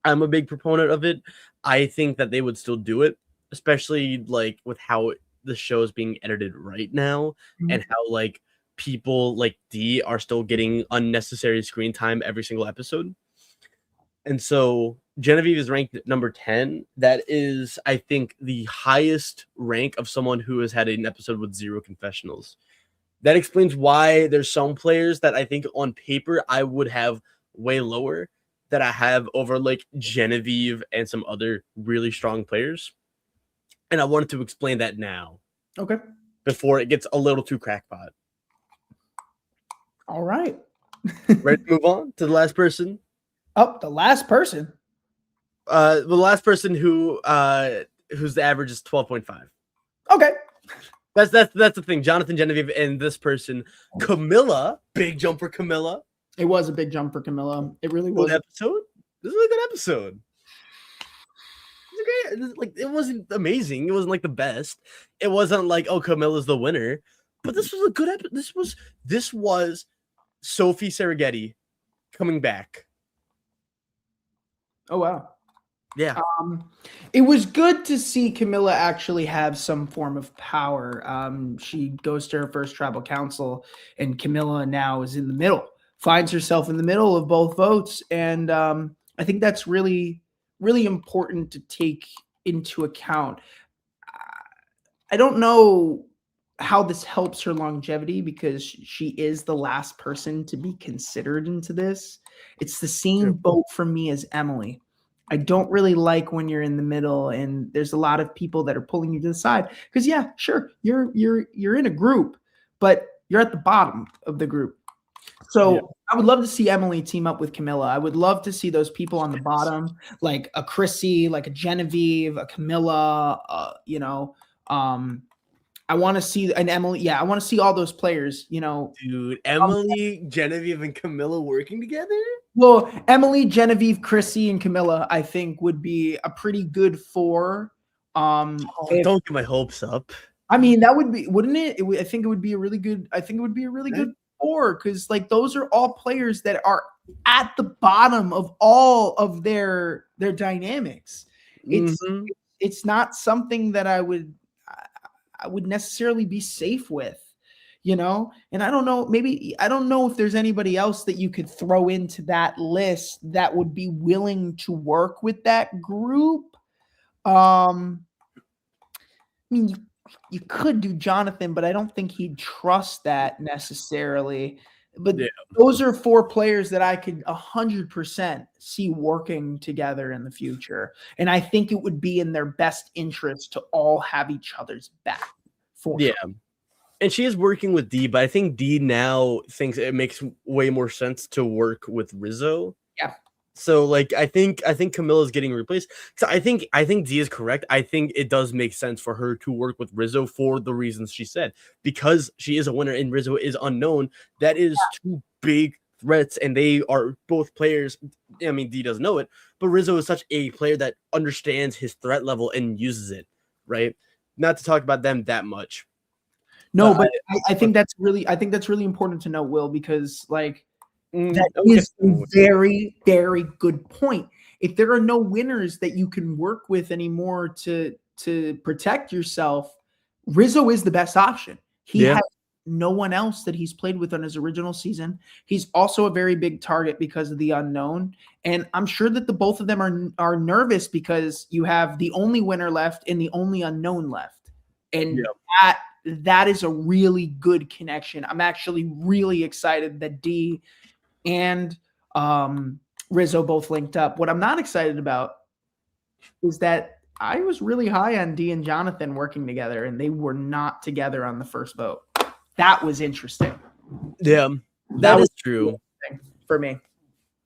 Speaker 1: I'm a big proponent of it. I think that they would still do it, especially like with how the show is being edited right now and how like people like D are still getting unnecessary screen time every single episode. And so Genevieve is ranked at number 10. That is, I think, the highest rank of someone who has had an episode with 0 confessionals. That explains why there's some players that I think on paper I would have way lower that I have over like Genevieve and some other really strong players. And I wanted to explain that now.
Speaker 2: Okay.
Speaker 1: Before it gets a little too crackpot.
Speaker 2: All right.
Speaker 1: Ready to move on to the last person?
Speaker 2: Oh, the last person.
Speaker 1: The last person whose the average is 12.5.
Speaker 2: Okay.
Speaker 1: That's the thing. Jonathan, Genevieve, and this person, Camilla. Big jump for Camilla.
Speaker 2: It was a big jump for Camilla. It really was.
Speaker 1: Good episode. This was a good episode. It was great. Like, it wasn't amazing. It wasn't like the best. It wasn't like, oh, Camilla's the winner. But this was a good episode. This was Sophie Serragetti coming back.
Speaker 2: Oh, wow.
Speaker 1: Yeah.
Speaker 2: It was good to see Camilla actually have some form of power. She goes to her first tribal council, and Camilla now is in the middle, finds herself in the middle of both votes. And I think that's really, really important to take into account. I don't know how this helps her longevity because she is the last person to be considered into this. It's the same boat for me as Emily. I don't really like when you're in the middle and there's a lot of people that are pulling you to the side. Because yeah, sure, you're in a group, but you're at the bottom of the group. So I would love to see Emily team up with Camilla. I would love to see those people on the bottom, like a Chrissy, like a Genevieve, a Camilla, I want to see an Emily. Yeah, I want to see all those players,
Speaker 1: Dude, Emily, Genevieve, and Camilla working together?
Speaker 2: Well, Emily, Genevieve, Chrissy, and Camilla, I think would be a pretty good four.
Speaker 1: Don't get my hopes up.
Speaker 2: I mean, that would be, wouldn't it? I think it would be a really good four because like those are all players that are at the bottom of all of their dynamics. It's not something that I would necessarily be safe with, and I don't know if there's anybody else that you could throw into that list that would be willing to work with that group. I mean, you could do Jonathan, but I don't think he'd trust that necessarily. But those are four players that I could 100% see working together in the future. And I think it would be in their best interest to all have each other's back.
Speaker 1: Sure. And she is working with Dee, but I think Dee now thinks it makes way more sense to work with Rizzo.
Speaker 2: Yeah.
Speaker 1: So like I think Camilla's getting replaced. So I think Dee is correct. I think it does make sense for her to work with Rizzo for the reasons she said. Because she is a winner and Rizzo is unknown. That is two big threats, and they are both players. I mean, Dee doesn't know it, but Rizzo is such a player that understands his threat level and uses it, right? Not to talk about them that much.
Speaker 2: No, but I think that's really important to know, Will, because like that is a very, very good point. If there are no winners that you can work with anymore to protect yourself, Rizzo is the best option. He has no one else that he's played with on his original season. He's also a very big target because of the unknown. And I'm sure that the both of them are nervous because you have the only winner left and the only unknown left. And that is a really good connection. I'm actually really excited that Dee and Rizzo both linked up. What I'm not excited about is that I was really high on Dee and Jonathan working together, and they were not together on the first vote. That was interesting.
Speaker 1: Yeah, that is true
Speaker 2: for me.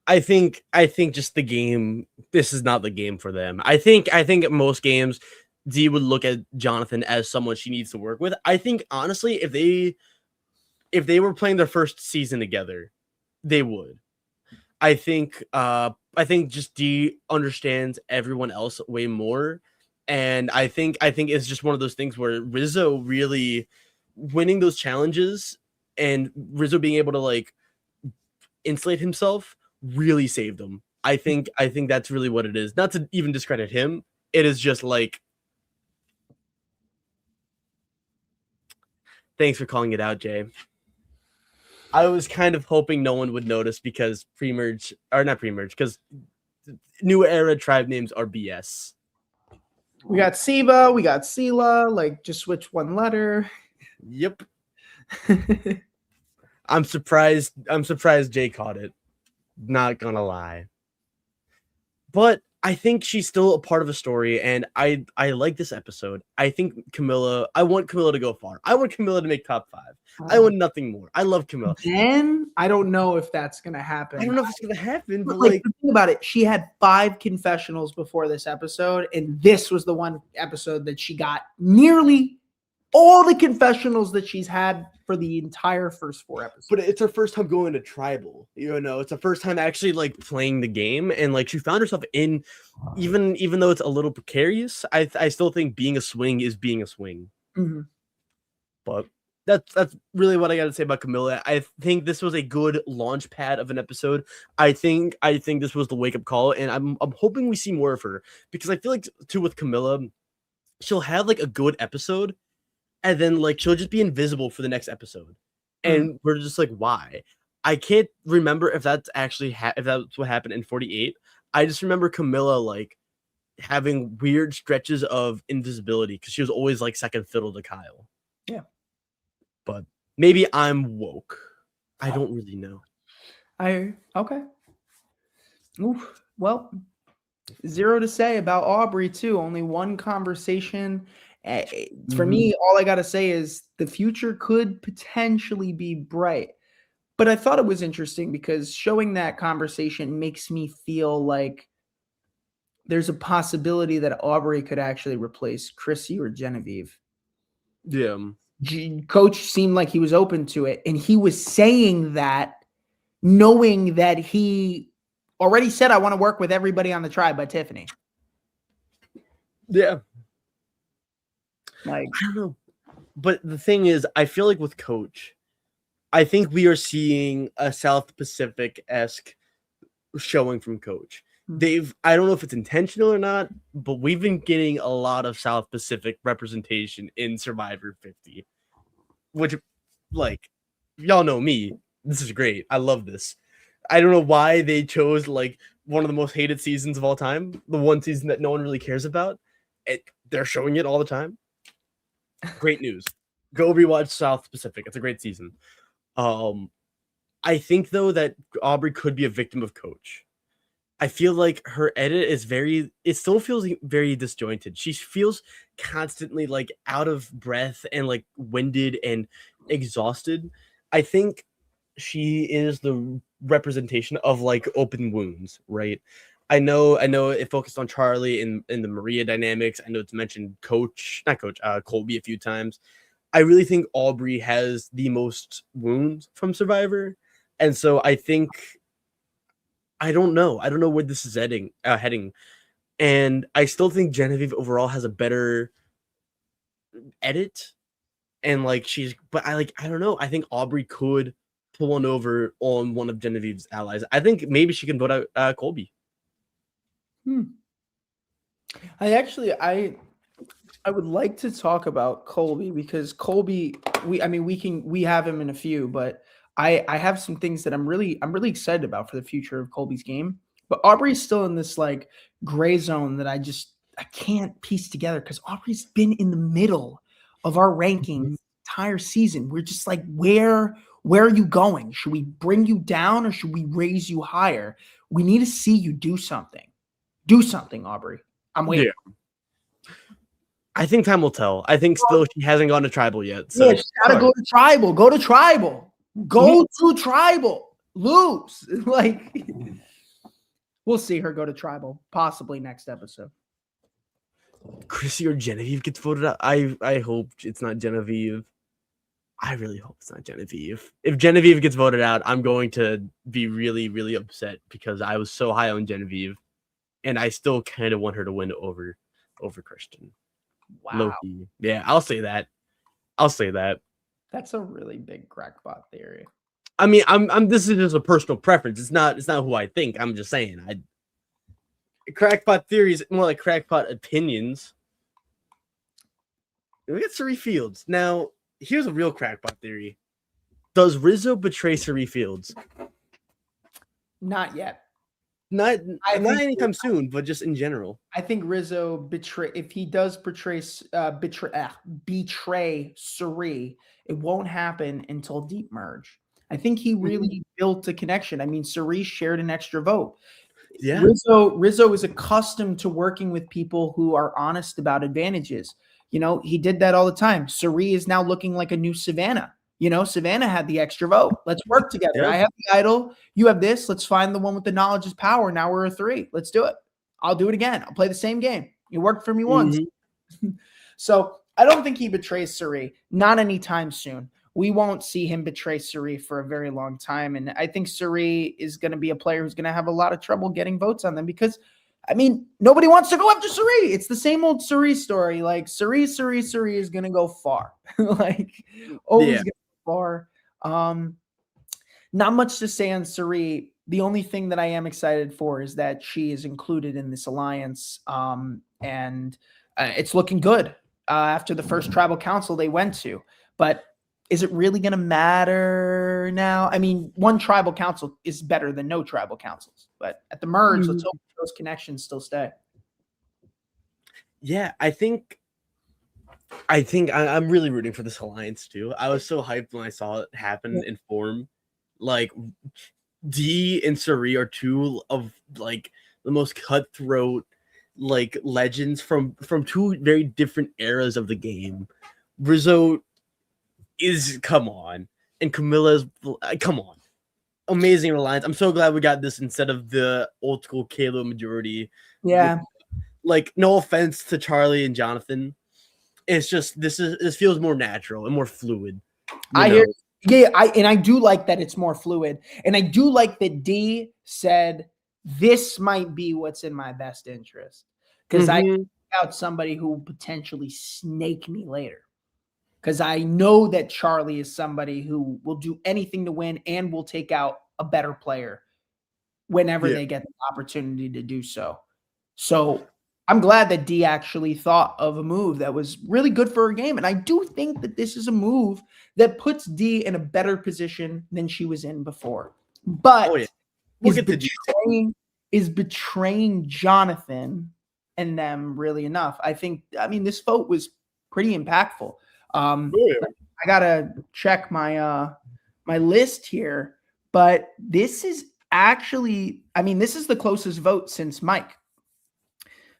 Speaker 1: I think just the game. This is not the game for them. I think most games, Dee would look at Jonathan as someone she needs to work with. I think honestly, if they were playing their first season together, they would. I think just Dee understands everyone else way more, and I think it's just one of those things where Rizzo really winning those challenges and Rizzo being able to like insulate himself really saved him. I think that's really what it is. Not to even discredit him, it is just like. Thanks for calling it out, Jay. I was kind of hoping no one would notice because pre-merge, or not pre-merge, because new era tribe names are BS.
Speaker 2: We got Siva, we got Sela, like just switch one letter.
Speaker 1: Yep. I'm surprised Jay caught it. Not gonna lie. But I think she's still a part of a story, and I like this episode. I want Camilla to go far. I want Camilla to make top 5. I want nothing more. I love Camilla.
Speaker 2: Then I don't know if that's gonna happen.
Speaker 1: I don't know if it's gonna happen, but
Speaker 2: like think about it. She had 5 confessionals before this episode, and this was the one episode that she got nearly all the confessionals that she's had for the entire first 4 episodes.
Speaker 1: But it's her first time going to tribal, it's her first time actually like playing the game, and like she found herself in, even though it's a little precarious, I still think being a swing is being a swing.
Speaker 2: Mm-hmm.
Speaker 1: But that's really what I got to say about Camilla. I think this was a good launch pad of an episode. I think this was the wake up call, and I'm hoping we see more of her, because I feel like too with Camilla, she'll have like a good episode, and then like she'll just be invisible for the next episode, and we're just like, why? I can't remember if that's actually if that's what happened in 48. I just remember Camilla like having weird stretches of invisibility because she was always like second fiddle to Kyle.
Speaker 2: Yeah.
Speaker 1: But maybe I'm woke. I don't really know.
Speaker 2: Okay. Oof. Well, zero to say about Aubrey too. Only one conversation. For me, all I got to say is the future could potentially be bright. But I thought it was interesting because showing that conversation makes me feel like there's a possibility that Aubrey could actually replace Chrissy or Genevieve.
Speaker 1: Yeah.
Speaker 2: Coach seemed like he was open to it, and he was saying that knowing that he already said, I want to work with everybody on the tribe by Tiffany.
Speaker 1: Yeah.
Speaker 2: Like,
Speaker 1: I don't know. But the thing is, I feel like with Coach, I think we are seeing a South Pacific-esque showing from Coach. I don't know if it's intentional or not, but we've been getting a lot of South Pacific representation in Survivor 50, which, like, y'all know me. This is great. I love this. I don't know why they chose like one of the most hated seasons of all time, the one season that no one really cares about. They're showing it all the time. Great news. Go rewatch South Pacific. It's a great season. I think though that Aubrey could be a victim of Coach. I feel like her edit is it still feels very disjointed. She feels constantly like out of breath and like winded and exhausted. I think she is the representation of like open wounds, right? I know it focused on Charlie in the Maria dynamics. I know it's mentioned Colby a few times. I really think Aubrey has the most wounds from Survivor. And so I think I don't know where this is heading. And I still think Genevieve overall has a better edit. And like I don't know. I think Aubrey could pull one over on one of Genevieve's allies. I think maybe she can vote out Colby.
Speaker 2: I would like to talk about Colby because Colby, we have him in a few, but I have some things that I'm really excited about for the future of Colby's game. But Aubrey's still in this like gray zone that I can't piece together because Aubrey's been in the middle of our rankings entire season. We're just like, where are you going? Should we bring you down or should we raise you higher? We need to see you do something. Do something, Aubrey. I'm waiting.
Speaker 1: Yeah. I think time will tell. I think still she hasn't gone to tribal yet. So
Speaker 2: yeah, she's gotta go to tribal. Go to tribal. Go to tribal. Lose. Like, we'll see her go to tribal, possibly next episode.
Speaker 1: Chrissy or Genevieve gets voted out. I hope it's not Genevieve. I really hope it's not Genevieve. If Genevieve gets voted out, I'm going to be really, really upset because I was so high on Genevieve, and I still kind of want her to win over Christian.
Speaker 2: Wow.
Speaker 1: Loki. Yeah, I'll say that.
Speaker 2: That's a really big crackpot theory.
Speaker 1: I mean, I'm this is just a personal preference. It's not who I think. I'm just saying. Crackpot theories more like crackpot opinions. We got Sari Fields. Now, here's a real crackpot theory. Does Rizzo betray Sari Fields?
Speaker 2: Not yet.
Speaker 1: Not anytime soon, but just in general.
Speaker 2: I think Rizzo if he does betray Sari, it won't happen until Deep Merge. I think he really built a connection. I mean, Sari shared an extra vote.
Speaker 1: Yeah.
Speaker 2: Rizzo is accustomed to working with people who are honest about advantages. You know, he did that all the time. Sari is now looking like a new Savannah. You know, Savannah had the extra vote. Let's work together. Yeah. I have the idol. You have this. Let's find the one with the knowledge is power. Now we're a 3. Let's do it. I'll do it again. I'll play the same game. You worked for me once. So I don't think he betrays Sari. Not anytime soon. We won't see him betray Sari for a very long time. And I think Sari is going to be a player who's going to have a lot of trouble getting votes on them because I mean, nobody wants to go after Suri. It's the same old Suri story. Like Suri is gonna go far. Like always gonna go far. Not much to say on Suri. The only thing that I am excited for is that she is included in this alliance, and it's looking good after the first tribal council they went to. But is it really going to matter now? I mean, one tribal council is better than no tribal councils, but at the merge, let's hope those connections still stay.
Speaker 1: Yeah, I think I'm really rooting for this alliance too. I was so hyped when I saw it happen in form. Like D and Suri are two of like the most cutthroat like legends from two very different eras of the game. Rizzo is come on, and Camilla's come on, amazing alliance. I'm so glad we got this instead of the old school Kalo majority.
Speaker 2: Yeah,
Speaker 1: like no offense to Charlie and Jonathan, it's just this feels more natural and more fluid.
Speaker 2: I hear. Yeah, I do like that it's more fluid. And I do like that D said, this might be what's in my best interest. Because I out somebody who will potentially snake me later. Because I know that Charlie is somebody who will do anything to win and will take out a better player whenever they get the opportunity to do so. So I'm glad that D actually thought of a move that was really good for her game. And I do think that this is a move that puts D in a better position than she was in before. But is betraying Jonathan and them really enough? I mean, this vote was pretty impactful. I got to check my my list here, but this is actually, I mean, this is the closest vote since Mike.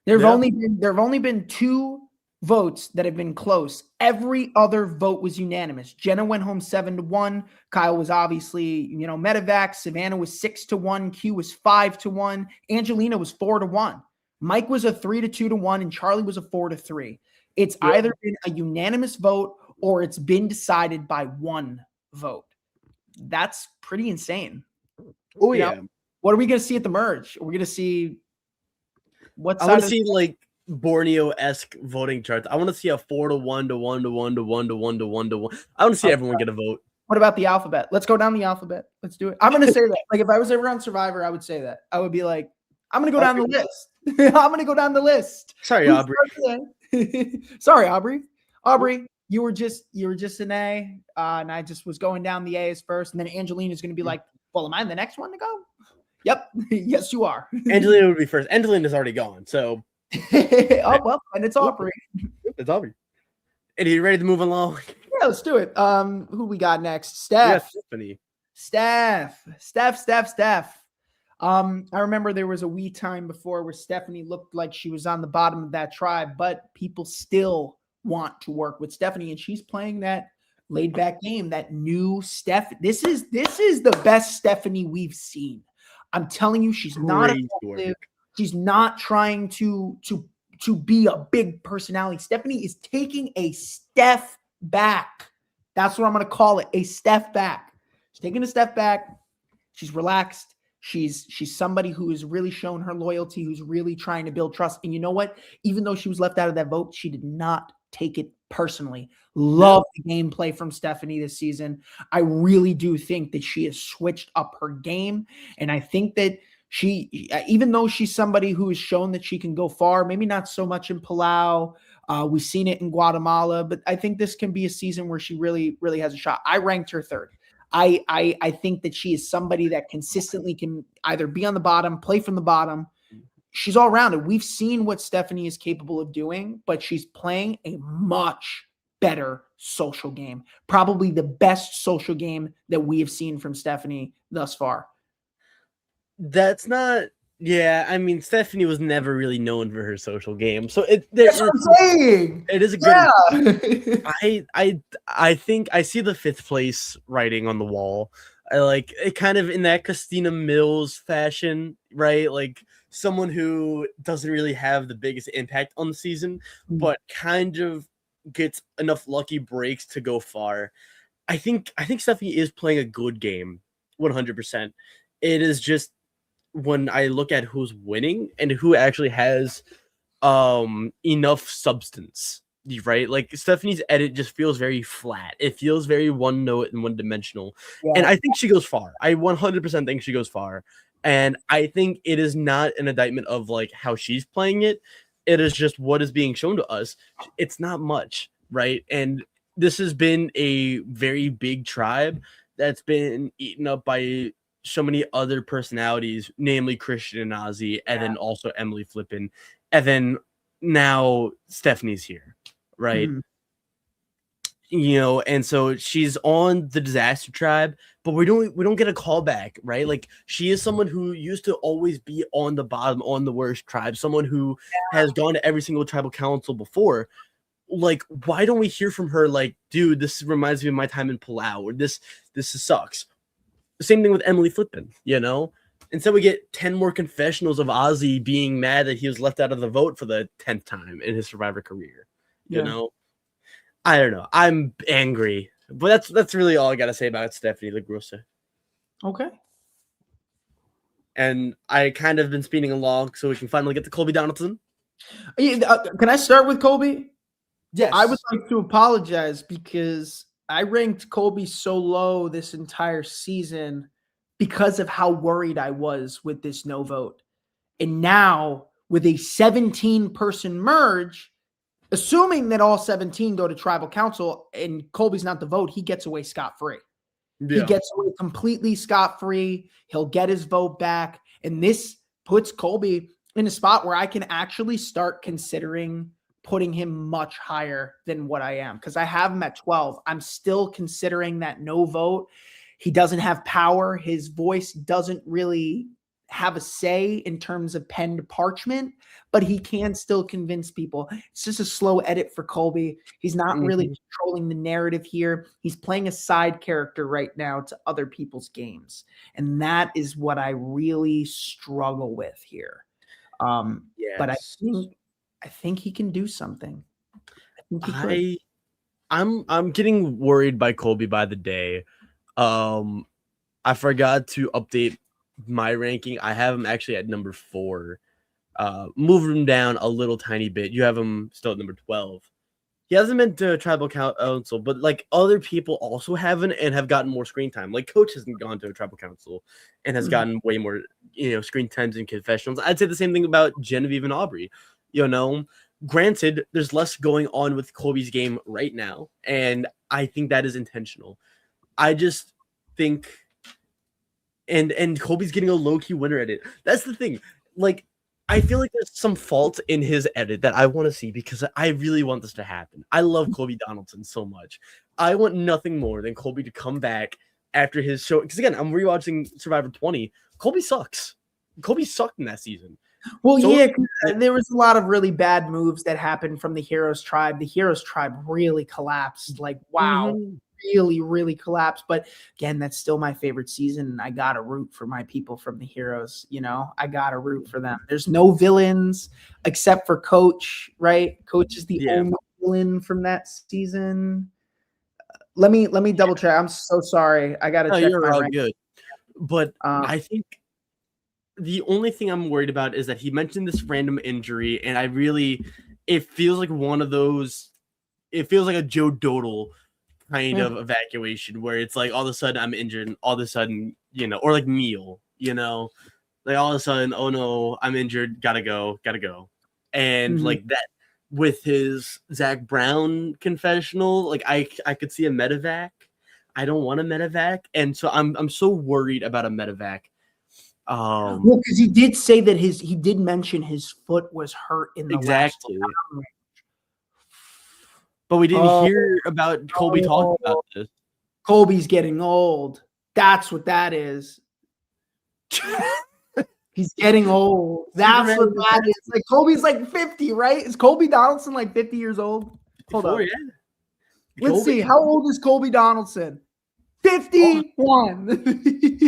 Speaker 2: There have only been 2 votes that have been close. Every other vote was unanimous. Jenna went home 7-1. Kyle was obviously, medevac. Savannah was 6-1. Q was 5-1. Angelina was 4-1. Mike was a 3-2-1, and Charlie was a 4-3. It's either been a unanimous vote or it's been decided by 1 vote. That's pretty insane.
Speaker 1: Oh yeah.
Speaker 2: What are we going to see at the merge? Are we going to see?
Speaker 1: I want to see like Borneo-esque voting charts. I want to see a 4-1 to 1 to 1 to 1 to 1 to 1 to 1. I want to see everyone get a vote.
Speaker 2: What about the alphabet? Let's go down the alphabet. Let's do it. I'm going to say that. Like if I was ever on Survivor, I would say that. I would be like, I'm going to go down the list. I'm going to go down the list.
Speaker 1: Sorry, Aubrey.
Speaker 2: Sorry, Aubrey. Aubrey, you were just an A, and I just was going down the A's first, and then Angelina's going to be like, well, am I the next one to go? Yep. Yes, you are.
Speaker 1: Angelina would be first. Angelina's already gone. So.
Speaker 2: Oh, well, and it's Aubrey.
Speaker 1: It's Aubrey. And you ready to move along?
Speaker 2: Yeah, let's do it. Who we got next? Steph.
Speaker 1: Stephanie.
Speaker 2: Steph. I remember there was a wee time before where Stephanie looked like she was on the bottom of that tribe, but people still want to work with Stephanie, and she's playing that laid back game, that new Steph. This is the best Stephanie we've seen. I'm telling you, she's not effective. She's not trying to be a big personality. Stephanie is taking a step back. That's what I'm going to call it, a step back. She's taking a step back. She's relaxed. She's somebody who has really shown her loyalty, who's really trying to build trust. And you know what? Even though she was left out of that vote, she did not take it personally. Love the gameplay from Stephanie this season. I really do think that she has switched up her game. And I think that she, even though she's somebody who has shown that she can go far, maybe not so much in Palau. We've seen it in Guatemala, but I think this can be a season where she really, really has a shot. I ranked her 3rd. I think that she is somebody that consistently can either be on the bottom, play from the bottom. She's all rounded. We've seen what Stephanie is capable of doing, but she's playing a much better social game. Probably the best social game that we have seen from Stephanie thus far.
Speaker 1: That's not. Yeah, I mean, Stephanie was never really known for her social game, so
Speaker 2: that's what I'm saying.
Speaker 1: It is a good. Yeah. I think I see the 5th place writing on the wall. I like it, kind of in that Christina Mills fashion, right? Like someone who doesn't really have the biggest impact on the season, but kind of gets enough lucky breaks to go far. I think Stephanie is playing a good game, 100%. It is just when I look at who's winning and who actually has enough substance, right? Like Stephanie's edit just feels very flat. It feels very one note and one dimensional. And
Speaker 2: Yeah.
Speaker 1: I think she goes far. I 100% think she goes far. And I think it is not an indictment of like how she's playing it. It is just what is being shown to us. It's not much, right? And this has been a very big tribe that's been eaten up by so many other personalities, namely Christian and Ozzy, and then also Emily Flippin, and then now Stephanie's here, right?
Speaker 2: Mhm.
Speaker 1: You know, and so she's on the disaster tribe, but we don't get a callback, right? Like she is someone who used to always be on the bottom, on the worst tribe, someone who has gone to every single tribal council before. Like, why don't we hear from her? Like, dude, this reminds me of my time in Palau, or this sucks. Same thing with Emily Flippin, you know. Instead, we get 10 more confessionals of Ozzy being mad that he was left out of the vote for the 10th time in his Survivor career. You know, I don't know. I'm angry, but that's really all I gotta say about Stephanie LaGrossa.
Speaker 2: Okay.
Speaker 1: And I kind of been speeding along so we can finally get to Colby Donaldson.
Speaker 2: Can I start with Colby?
Speaker 1: Yes,
Speaker 2: I would like to apologize because I ranked Colby so low this entire season because of how worried I was with this no vote. And now, with a 17-person merge, assuming that all 17 go to tribal council and Colby's not the vote, he gets away scot-free. He gets away completely scot-free. He'll get his vote back. And this puts Colby in a spot where I can actually start considering putting him much higher than what I am, because I have him at 12. I'm still considering that no vote. He doesn't have power. His voice doesn't really have a say in terms of penned parchment, but he can still convince people. It's just a slow edit for Colby. He's not really controlling the narrative here. He's playing a side character right now to other people's games. And that is what I really struggle with here. But I think he can do something.
Speaker 1: I'm getting worried by Colby by the day. I forgot to update my ranking. I have him actually at number 4. Move him down a little tiny bit. You have him still at number 12. He hasn't been to tribal council, but like other people also haven't and have gotten more screen time. Like Coach hasn't gone to a tribal council and has gotten way more, screen times and confessionals. I'd say the same thing about Genevieve and Aubrey. Granted, there's less going on with Colby's game right now, and I think that is intentional. I just think, and Colby's getting a low-key winner edit. That's the thing. Like, I feel like there's some fault in his edit that I want to see because I really want this to happen. I love Colby Donaldson so much. I want nothing more than Colby to come back after his show. Because again, I'm rewatching Survivor 20. Colby sucks. Colby sucked in that season.
Speaker 2: Well, there was a lot of really bad moves that happened from the Heroes tribe. The Heroes tribe really collapsed. Like, wow. Really, really collapsed. But again, that's still my favorite season. And I got to root for my people from the Heroes. I got to root for them. There's no villains except for Coach, right? Coach is the only villain from that season. Let me double check. I'm so sorry. I got to check.
Speaker 1: You're all good. But I think the only thing I'm worried about is that he mentioned this random injury. And it feels like one of those, it feels like a Joe Dodal kind of evacuation where it's like all of a sudden I'm injured and all of a sudden, or like Meal, like all of a sudden, oh no, I'm injured, gotta go. And like that with his Zach Brown confessional, like I could see a medevac. I don't want a medevac. And so I'm so worried about a medevac.
Speaker 2: Well, because he did say that he did mention his foot was hurt in the last round.
Speaker 1: But we didn't hear about Colby talking about this.
Speaker 2: Colby's getting old. That's what that is. He's getting old. That's what that is. Like Colby's like 50, right? Is Colby Donaldson like 50 years old? Hold on. Yeah. Let's see. How old is Colby Donaldson? 51.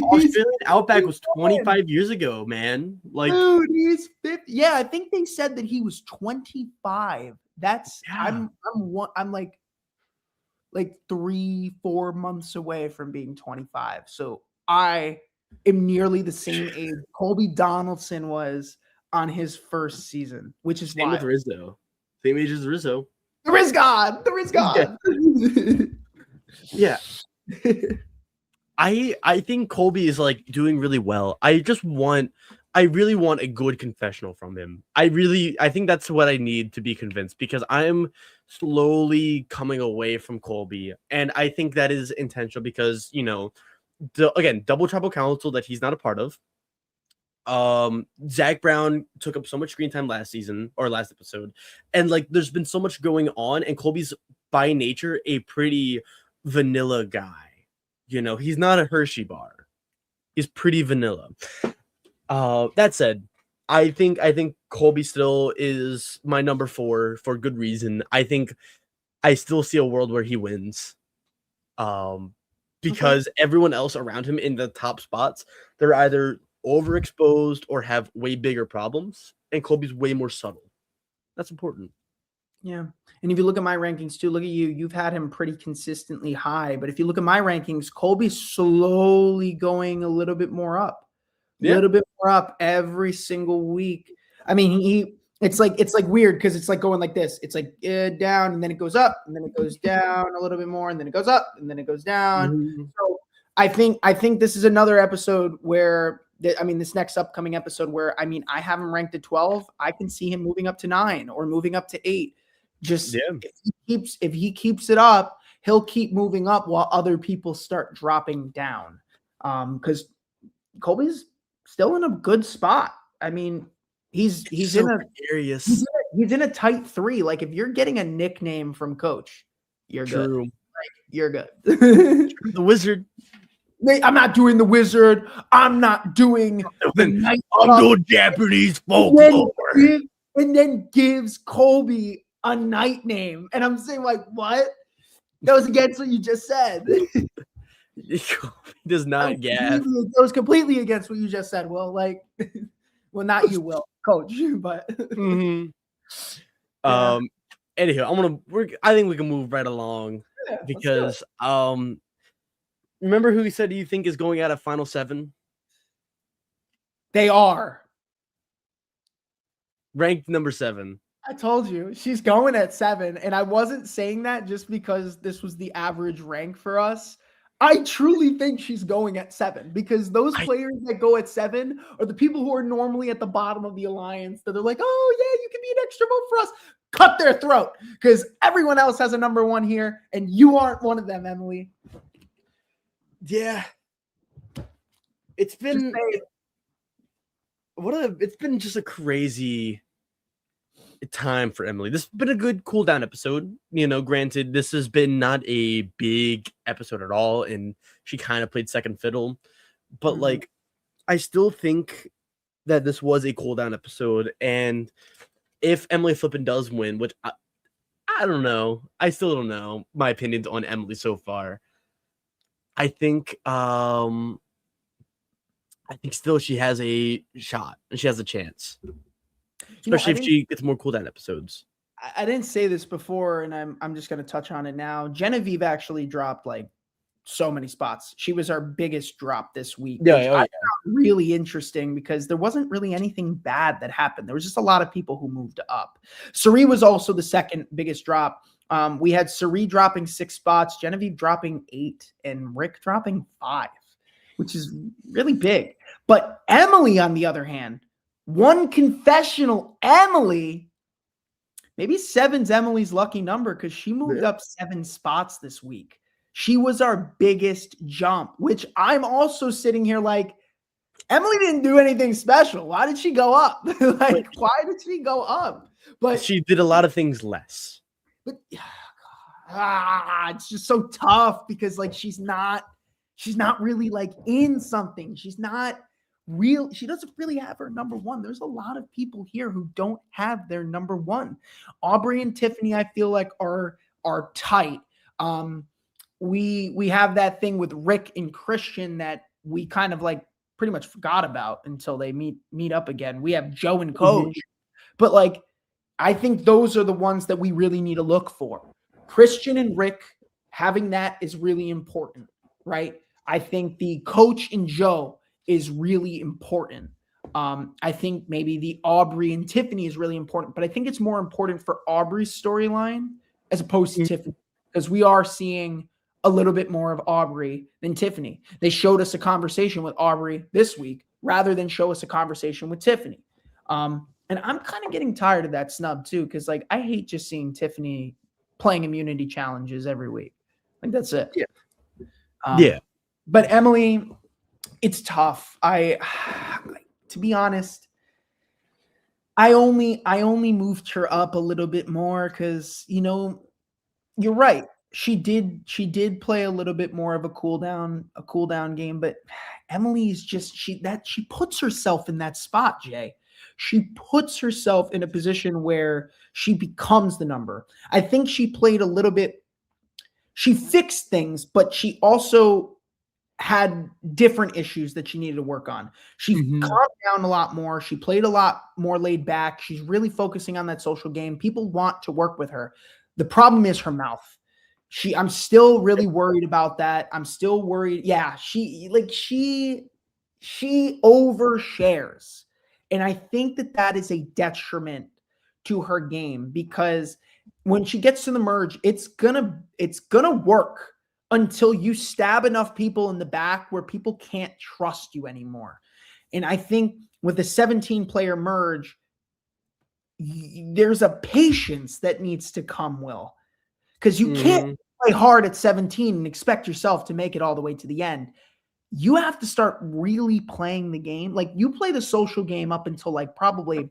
Speaker 1: Australian Outback was 25 years ago, man. Like,
Speaker 2: dude, he's 50. Yeah, I think they said that he was 25. That's I'm like 3-4 months away from being 25. So I am nearly the same age Colby Donaldson was on his first season, which is
Speaker 1: Same with Rizzo. Same age as Rizzo.
Speaker 2: The Riz God. The Riz God.
Speaker 1: Yeah. I think Colby is like doing really well. I really want a good confessional from him. I think that's what I need to be convinced, because I'm slowly coming away from Colby, and I think that is intentional because, again, double trouble council that he's not a part of. Zach Brown took up so much screen time last season or last episode, and like there's been so much going on, and Colby's by nature a pretty vanilla guy. He's not a Hershey bar. He's pretty vanilla. That said, I think Colby still is my number 4 for good reason. I think I still see a world where he wins. Because everyone else around him in the top spots, they're either overexposed or have way bigger problems, and Colby's way more subtle. That's important.
Speaker 2: Yeah. And if you look at my rankings too, look at you. You've had him pretty consistently high. But if you look at my rankings, Colby's slowly going a little bit more up. A little bit more up every single week. I mean, it's like weird because it's like going like this. It's like down, and then it goes up, and then it goes down a little bit more, and then it goes up, and then it goes down. Mm-hmm. So I think this is another episode where this next upcoming episode where I have him ranked at 12. I can see him moving up to 9 or moving up to 8. Just if he keeps it up, he'll keep moving up while other people start dropping down. Because Colby's still in a good spot. I mean, he's so in a tight 3. Like if you're getting a nickname from Coach, you're good. Like, you're good.
Speaker 1: The Wizard.
Speaker 2: I'm not doing the Wizard. I'm not doing the
Speaker 1: I'm doing Japanese folklore.
Speaker 2: And then gives Colby a night name. And I'm saying, like, what? That was against what you just said.
Speaker 1: He does not get.
Speaker 2: That was completely against what you just said. Well, like, not you, Will, Coach, but.
Speaker 1: Mm-hmm. Yeah. Anyhow, I think we can move right along because remember who you said you think is going out of Final 7?
Speaker 2: They are
Speaker 1: ranked number 7.
Speaker 2: I told you she's going at 7, and I wasn't saying that just because this was the average rank for us. I truly think she's going at 7 because those players that go at 7 are the people who are normally at the bottom of the alliance that are like, oh yeah, you can be an extra vote for us. Cut their throat because everyone else has a number 1 here, and you aren't one of them, Emily.
Speaker 1: Yeah, it's been it's been just a crazy time for Emily. This has been a good cool down episode. Granted, this has been not a big episode at all, and she kind of played second fiddle. But like, I still think that this was a cool down episode, and if Emily Flippin does win, which I don't know, I still don't know my opinions on Emily so far. I think still she has a shot and she has a chance. Especially if she gets more cooldown episodes.
Speaker 2: I didn't say this before, and I'm just going to touch on it now. Genevieve actually dropped like so many spots. She was our biggest drop this week. I found really interesting because there wasn't really anything bad that happened. There was just a lot of people who moved up. Sari was also the second biggest drop. We had Sari dropping 6 spots, Genevieve dropping 8, and Rick dropping 5, which is really big. But Emily, on the other hand, one confessional, Emily, maybe 7's Emily's lucky number because she moved up 7 spots this week. She was our biggest jump, which I'm also sitting here like, Emily didn't do anything special. Why did she go up? Why did she go up? But
Speaker 1: she did a lot of things less.
Speaker 2: But it's just so tough because like she's not really like in something. She's not real. She doesn't really have her number 1. There's a lot of people here who don't have their number 1. Aubrey and Tiffany, I feel like are tight. We have that thing with Rick and Christian that we kind of like pretty much forgot about until they meet up again. We have Joe and Coach, but like I think those are the ones that we really need to look for. Christian and Rick, having that is really important, right? I think the Coach and Joe is really important. I think maybe the Aubrey and Tiffany is really important, but I think it's more important for Aubrey's storyline as opposed to Tiffany, because we are seeing a little bit more of Aubrey than Tiffany. They showed us a conversation with Aubrey this week rather than show us a conversation with Tiffany. And I'm kind of getting tired of that snub too, because like I hate just seeing Tiffany playing immunity challenges every week. Like that's it.
Speaker 1: Yeah.
Speaker 2: Yeah. But Emily, it's tough. To be honest, I only moved her up a little bit more because you're right. She did play a little bit more of a cool down game, but Emily's just she puts herself in that spot, Jay. She puts herself in a position where she becomes the number. I think she played a little bit, she fixed things, but she also had different issues that she needed to work on. She calmed down a lot more. She played a lot more laid back. She's really focusing on that social game. People want to work with her. The problem is her mouth. I'm still really worried about that. I'm still worried. Yeah, she overshares. And I think that is a detriment to her game, because when she gets to the merge, it's gonna work until you stab enough people in the back where people can't trust you anymore. And I think with a 17-player merge, there's a patience that needs to come, Will, because you can't play hard at 17 and expect yourself to make it all the way to the end. You have to start really playing the game. Like you play the social game up until like probably,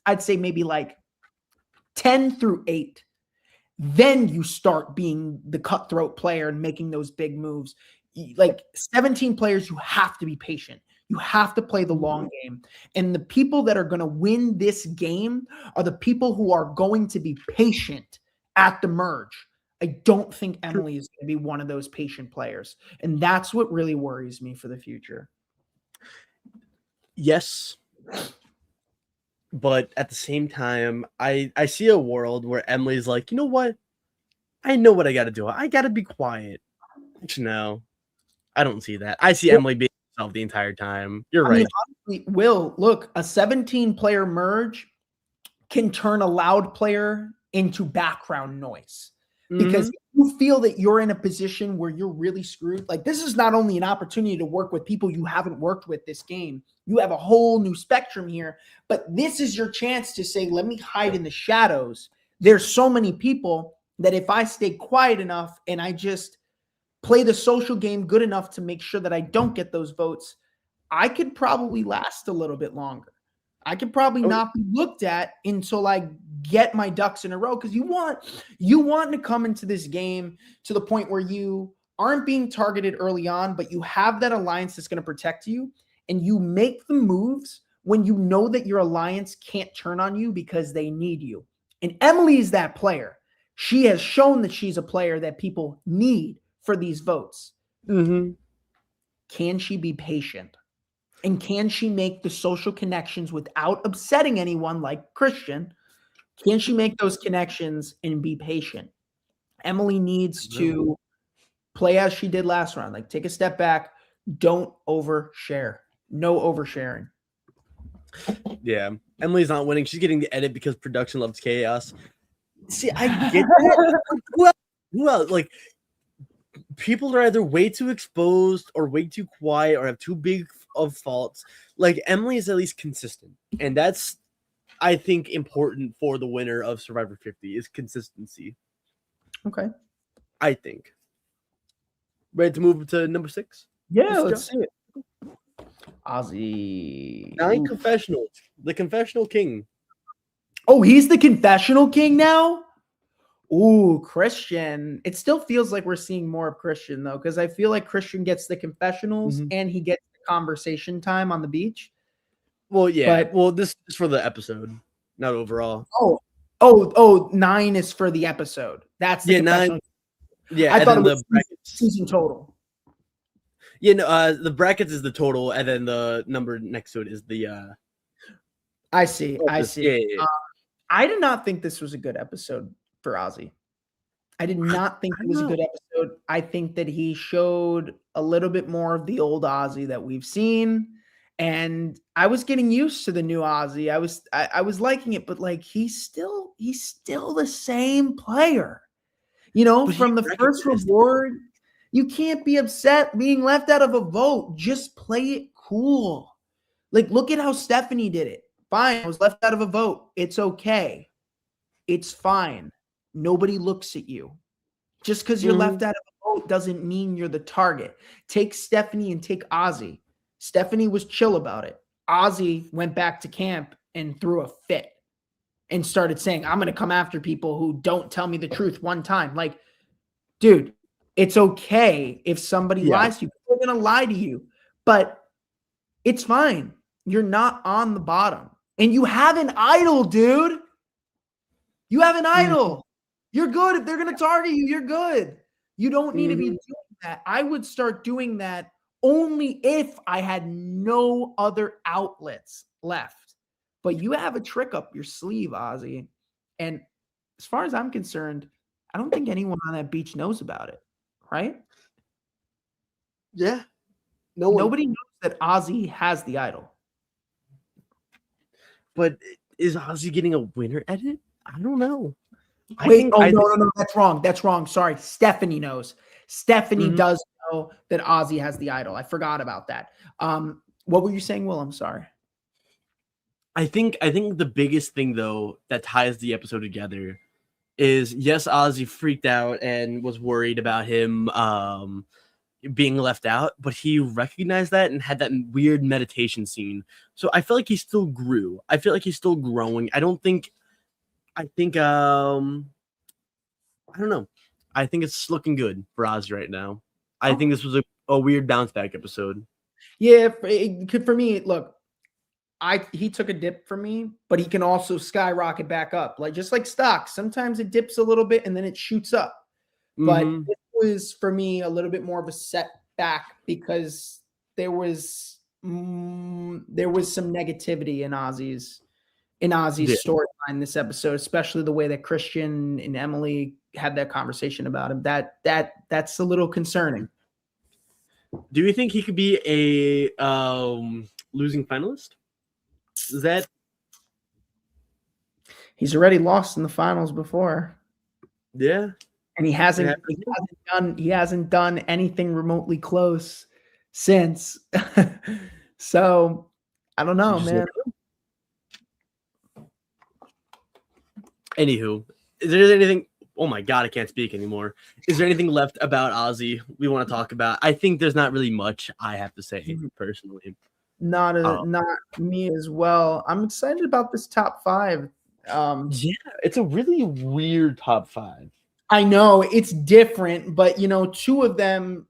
Speaker 2: I'd say maybe like 10 through 8. Then you start being the cutthroat player and making those big moves. Like 17 players, you have to be patient. You have to play the long game. And the people that are going to win this game are the people who are going to be patient at the merge. I don't think Emily is going to be one of those patient players. And that's what really worries me for the future.
Speaker 1: Yes. But at the same time, I see a world where Emily's like, you know what? I know what I got to do. I got to be quiet. Actually, no, I don't see that. I see Emily being herself the entire time. You're right.
Speaker 2: Honestly, Will, look, a 17-player merge can turn a loud player into background noise. Because if you feel that you're in a position where you're really screwed, like this is not only an opportunity to work with people you haven't worked with this game, you have a whole new spectrum here, but this is your chance to say, let me hide in the shadows. There's so many people that if I stay quiet enough and I just play the social game good enough to make sure that I don't get those votes, I could probably last a little bit longer. I could probably not be looked at until I get my ducks in a row, because you want to come into this game to the point where you aren't being targeted early on, but you have that alliance that's going to protect you, and you make the moves when you know that your alliance can't turn on you because they need you. And Emily is that player. She has shown that she's a player that people need for these votes. Can she be patient? And can she make the social connections without upsetting anyone like Christian? Can she make those connections and be patient? Emily needs to play as she did last round. Like take a step back. Don't overshare. No oversharing.
Speaker 1: Yeah. Emily's not winning. She's getting the edit because production loves chaos. See, I get that. Well, like people are either way too exposed or way too quiet or have too big of faults. Like Emily is at least consistent, and that's, I think, important for the winner of Survivor 50 is consistency.
Speaker 2: Okay,
Speaker 1: I think. Ready to move to number 6?
Speaker 2: Yeah, let's see it. Ozzy.
Speaker 1: 9 confessionals. The confessional king.
Speaker 2: Oh, he's the confessional king now? Ooh, Christian. It still feels like we're seeing more of Christian, though, because I feel like Christian gets the confessionals and he gets the conversation time on the beach.
Speaker 1: Well, yeah. But, this is for the episode, not overall.
Speaker 2: Oh, 9 is for the episode. That's the confessional.
Speaker 1: 9. Yeah,
Speaker 2: I thought it was the season total.
Speaker 1: Yeah, no, the brackets is the total, and then the number next to it is the.
Speaker 2: I see.
Speaker 1: Yeah.
Speaker 2: I did not think this was a good episode for Ozzy. I did not think it was a good episode. I think that he showed a little bit more of the old Ozzy that we've seen. And I was getting used to the new Ozzy. I was liking it, but like he's still the same player.
Speaker 1: But he
Speaker 2: From the first
Speaker 1: recognized it.
Speaker 2: reward, you can't be upset being left out of a vote. Just play it cool. Like, look at how Stephanie did it. Fine, I was left out of a vote. It's okay. It's fine. Nobody looks at you. Just because you're left out of a vote doesn't mean you're the target. Take Stephanie and take Ozzy. Stephanie was chill about it. Ozzy went back to camp and threw a fit and started saying, I'm going to come after people who don't tell me the truth one time. Like, dude, it's okay if somebody lies to you. They're going to lie to you, but it's fine. You're not on the bottom. And you have an idol, dude. You have an idol. You're good. If they're going to target you, you're good. You don't need to be doing that. I would start doing that only if I had no other outlets left. But you have a trick up your sleeve, Ozzy. And as far as I'm concerned, I don't think anyone on that beach knows about it, right?
Speaker 1: Yeah.
Speaker 2: Nobody knows that Ozzy has the idol.
Speaker 1: But is Ozzy getting a winner at it? I don't know.
Speaker 2: No. That's wrong. Sorry. Stephanie knows. Stephanie does know that Ozzy has the idol. I forgot about that. What were you saying, Will? I'm sorry.
Speaker 1: I think the biggest thing though that ties the episode together is, yes, Ozzy freaked out and was worried about him being left out, but he recognized that and had that weird meditation scene. So I feel like he still grew. I feel like he's still growing. I don't know. I think it's looking good for Ozzy right now. I think this was a weird bounce back episode.
Speaker 2: Yeah, for me, look, he took a dip for me, but he can also skyrocket back up. Just like stocks, sometimes it dips a little bit and then it shoots up. But it was for me a little bit more of a setback because there was some negativity in Ozzy's storyline this episode, especially the way that Christian and Emily had that conversation about him. That's a little concerning.
Speaker 1: Do you think he could be a losing finalist? Is that?
Speaker 2: He's already lost in the finals before.
Speaker 1: Yeah.
Speaker 2: And he hasn't done anything remotely close since. So I don't know, man.
Speaker 1: Anywho, is there anything? Oh my God, I can't speak anymore. Is there anything left about Ozzy we want to talk about? I think there's not really much I have to say personally.
Speaker 2: Not me as well. I'm excited about this top 5.
Speaker 1: Yeah, it's a really weird top 5.
Speaker 2: I know it's different, but two of them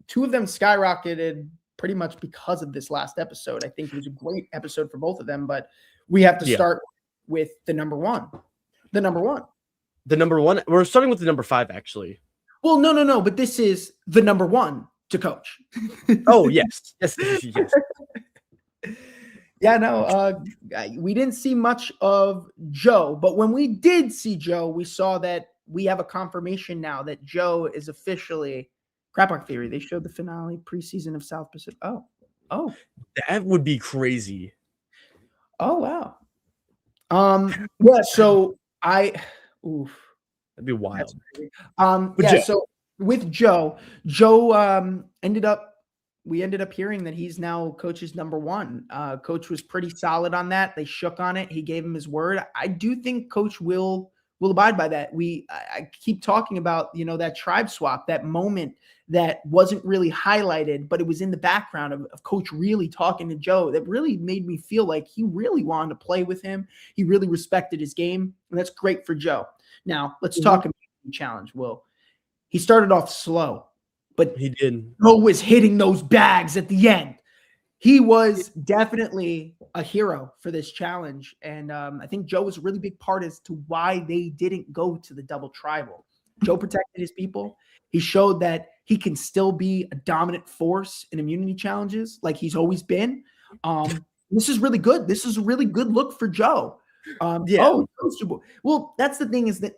Speaker 2: skyrocketed pretty much because of this last episode. I think it was a great episode for both of them, but we have to start with the number one. The number one.
Speaker 1: We're starting with the number 5, actually.
Speaker 2: Well, no, but this is the number 1 to coach.
Speaker 1: Oh, yes.
Speaker 2: Yeah, no, we didn't see much of Joe, but when we did see Joe, we saw that we have a confirmation now that Joe is officially Crap Rock Theory. They showed the finale preseason of South Pacific. Oh,
Speaker 1: that would be crazy.
Speaker 2: Oh, wow. Yeah, so that'd
Speaker 1: be wild.
Speaker 2: So with Joe we ended up hearing that he's now coach's number 1. Coach was pretty solid on that. They shook on it. He gave him his word. I do think Coach will abide by that. I keep talking about, that tribe swap, that moment that wasn't really highlighted, but it was in the background of Coach really talking to Joe. That really made me feel like he really wanted to play with him. He really respected his game, and that's great for Joe. Now, let's talk about the challenge, Will. He started off slow, but
Speaker 1: he did.
Speaker 2: Joe was hitting those bags at the end. He was definitely a hero for this challenge. And I think Joe was a really big part as to why they didn't go to the double tribal. Joe protected his people. He showed that he can still be a dominant force in immunity challenges like he's always been. This is really good. This is a really good look for Joe. Well, that's the thing, is that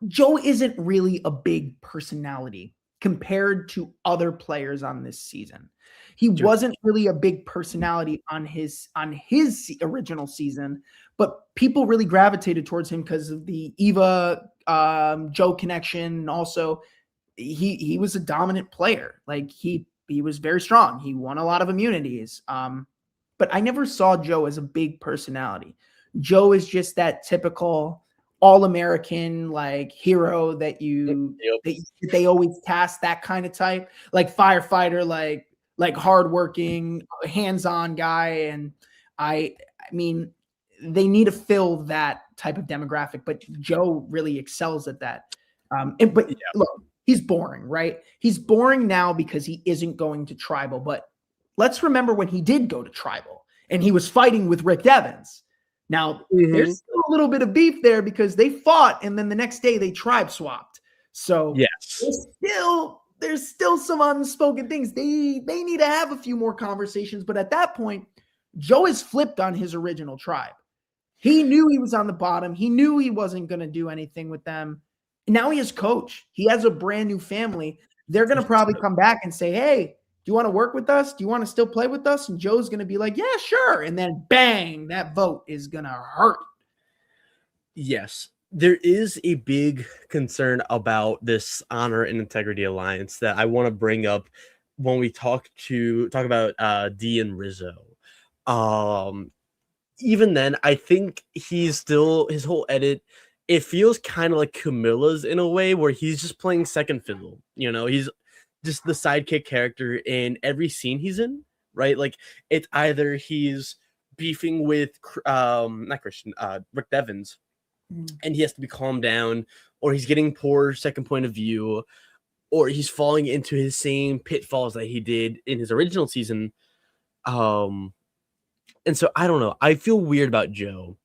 Speaker 2: Joe isn't really a big personality compared to other players on this season. He wasn't really a big personality on his original season, but people really gravitated towards him because of the Eva Joe connection. Also, he was a dominant player. Like he was very strong. He won a lot of immunities. But I never saw Joe as a big personality. Joe is just that typical all-American like hero that they always cast, that kind of type, like firefighter, like hardworking, hands-on guy. And I mean, they need to fill that type of demographic, but Joe really excels at that. Look, he's boring, right? He's boring now because he isn't going to tribal. But let's remember when he did go to tribal and he was fighting with Rick Evans. Now, there's still a little bit of beef there because they fought and then the next day they tribe swapped. So
Speaker 1: yes,
Speaker 2: there's still some unspoken things. They need to have a few more conversations. But at that point, Joe is flipped on his original tribe. He knew he was on the bottom. He knew he wasn't going to do anything with them. And now he has coach. He has a brand new family. They're going to probably come back and say, hey, do you want to work with us? Do you want to still play with us? And Joe's going to be like, yeah, sure. And then bang, that vote is going to hurt.
Speaker 1: Yes. There is a big concern about this honor and integrity alliance that I want to bring up when we talk about Dee and Rizzo. Even then, I think he's still, his whole edit, it feels kind of like Camilla's in a way where he's just playing second fiddle. You know, he's just the sidekick character in every scene he's in, right? Like it's either he's beefing with Rick Evans and he has to be calmed down, or he's getting poor second point of view, or he's falling into his same pitfalls that he did in his original season. And so I don't know. I feel weird about Joe.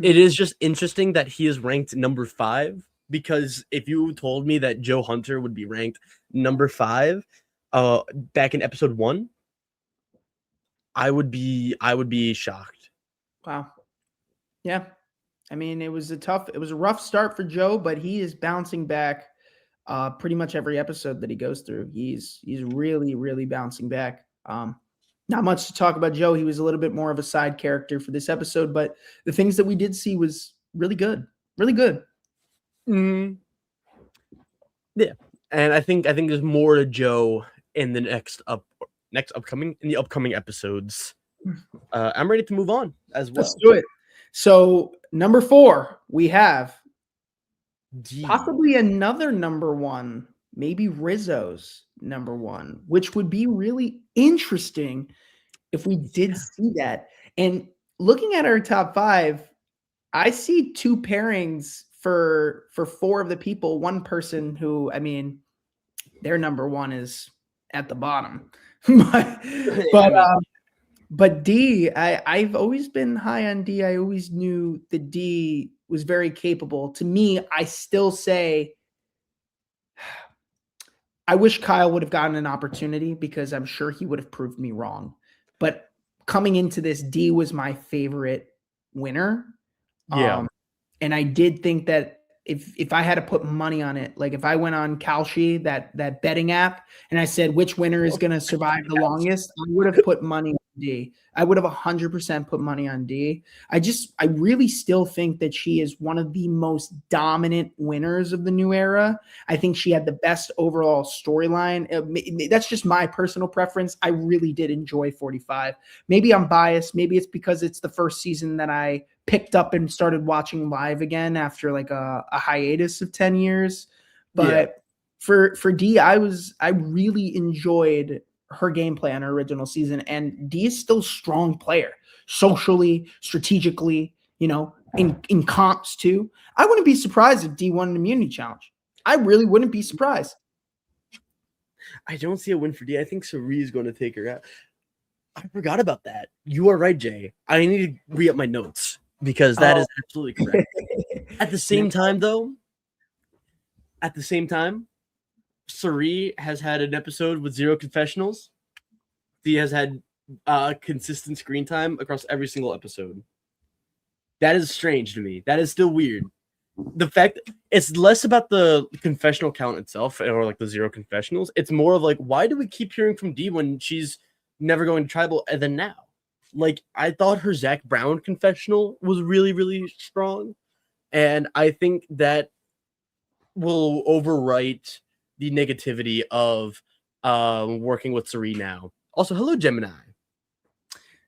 Speaker 1: It is just interesting that he is ranked number 5, because if you told me that Joe Hunter would be ranked number 5 back in episode 1, I would be shocked.
Speaker 2: Wow. Yeah. I mean, it was a rough start for Joe, but he is bouncing back pretty much every episode that he goes through. He's really, really bouncing back. Not much to talk about Joe. He was a little bit more of a side character for this episode, but the things that we did see was really good. Really good.
Speaker 1: Yeah. And I think there's more to Joe in the upcoming episodes. I'm ready to move on as well.
Speaker 2: Let's do it. So number 4, we have possibly another number 1, maybe Rizzo's number 1, which would be really interesting if we did see that. And looking at our top 5, I see 2 pairings for 4 of the people. One person who, I mean, their number 1 is at the bottom. But D, I've always been high on D. I always knew that D was very capable. To me, I still say I wish Kyle would have gotten an opportunity because I'm sure he would have proved me wrong. But coming into this, D was my favorite winner.
Speaker 1: Yeah.
Speaker 2: And I did think that if I had to put money on it, like if I went on Kalshi, that betting app, and I said which winner is going to survive the longest, I would have put money on D. I would have 100% put money on D. I really still think that she is one of the most dominant winners of the new era. I think she had the best overall storyline. That's just my personal preference. I really did enjoy 45. Maybe I'm biased. Maybe it's because it's the first season that I picked up and started watching live again after like a hiatus of 10 years. But for D, I really enjoyed her gameplay on her original season, and D is still a strong player socially, strategically, you know, in comps too. I wouldn't be surprised if D won an immunity challenge. I really wouldn't be surprised.
Speaker 1: I don't see a win for D. I think Sari is going to take her out. I forgot about that. You are right, Jay. I need to re-up my notes because that is absolutely correct. At the same time, Sari has had an episode with 0 confessionals. He has had consistent screen time across every single episode. That is strange to me. That is still weird. the fact it's less about the confessional count itself or like the 0 confessionals. It's more of like, why do we keep hearing from Dee when she's never going to tribal? And then now, like, I thought her Zach Brown confessional was really, really strong. And I think that will overwrite the negativity of working with Sari now. Also, hello, Gemini.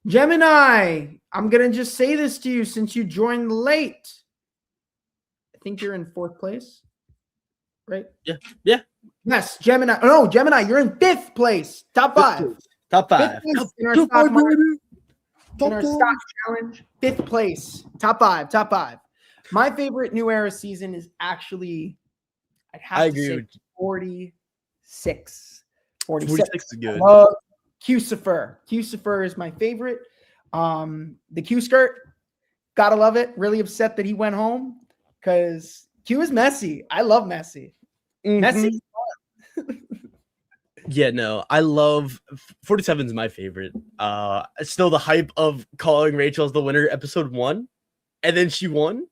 Speaker 2: Gemini, I'm going to just say this to you since you joined late. I think you're in 4th place, right?
Speaker 1: Yeah.
Speaker 2: Yes, Gemini. Oh, no, Gemini, you're in 5th place. Top 5.
Speaker 1: Top 5.
Speaker 2: In our stock challenge, 5th place. Top 5. My favorite New Era season is actually, I'd have to say 46.
Speaker 1: 46 is good.
Speaker 2: Cucifer. Cucifer is my favorite. The Q skirt, gotta love it. Really upset that he went home because Q is messy. I love messy. Messy.
Speaker 1: Yeah, no, I love 47 is my favorite. Still the hype of calling Rachel as the winner episode 1, and then she won.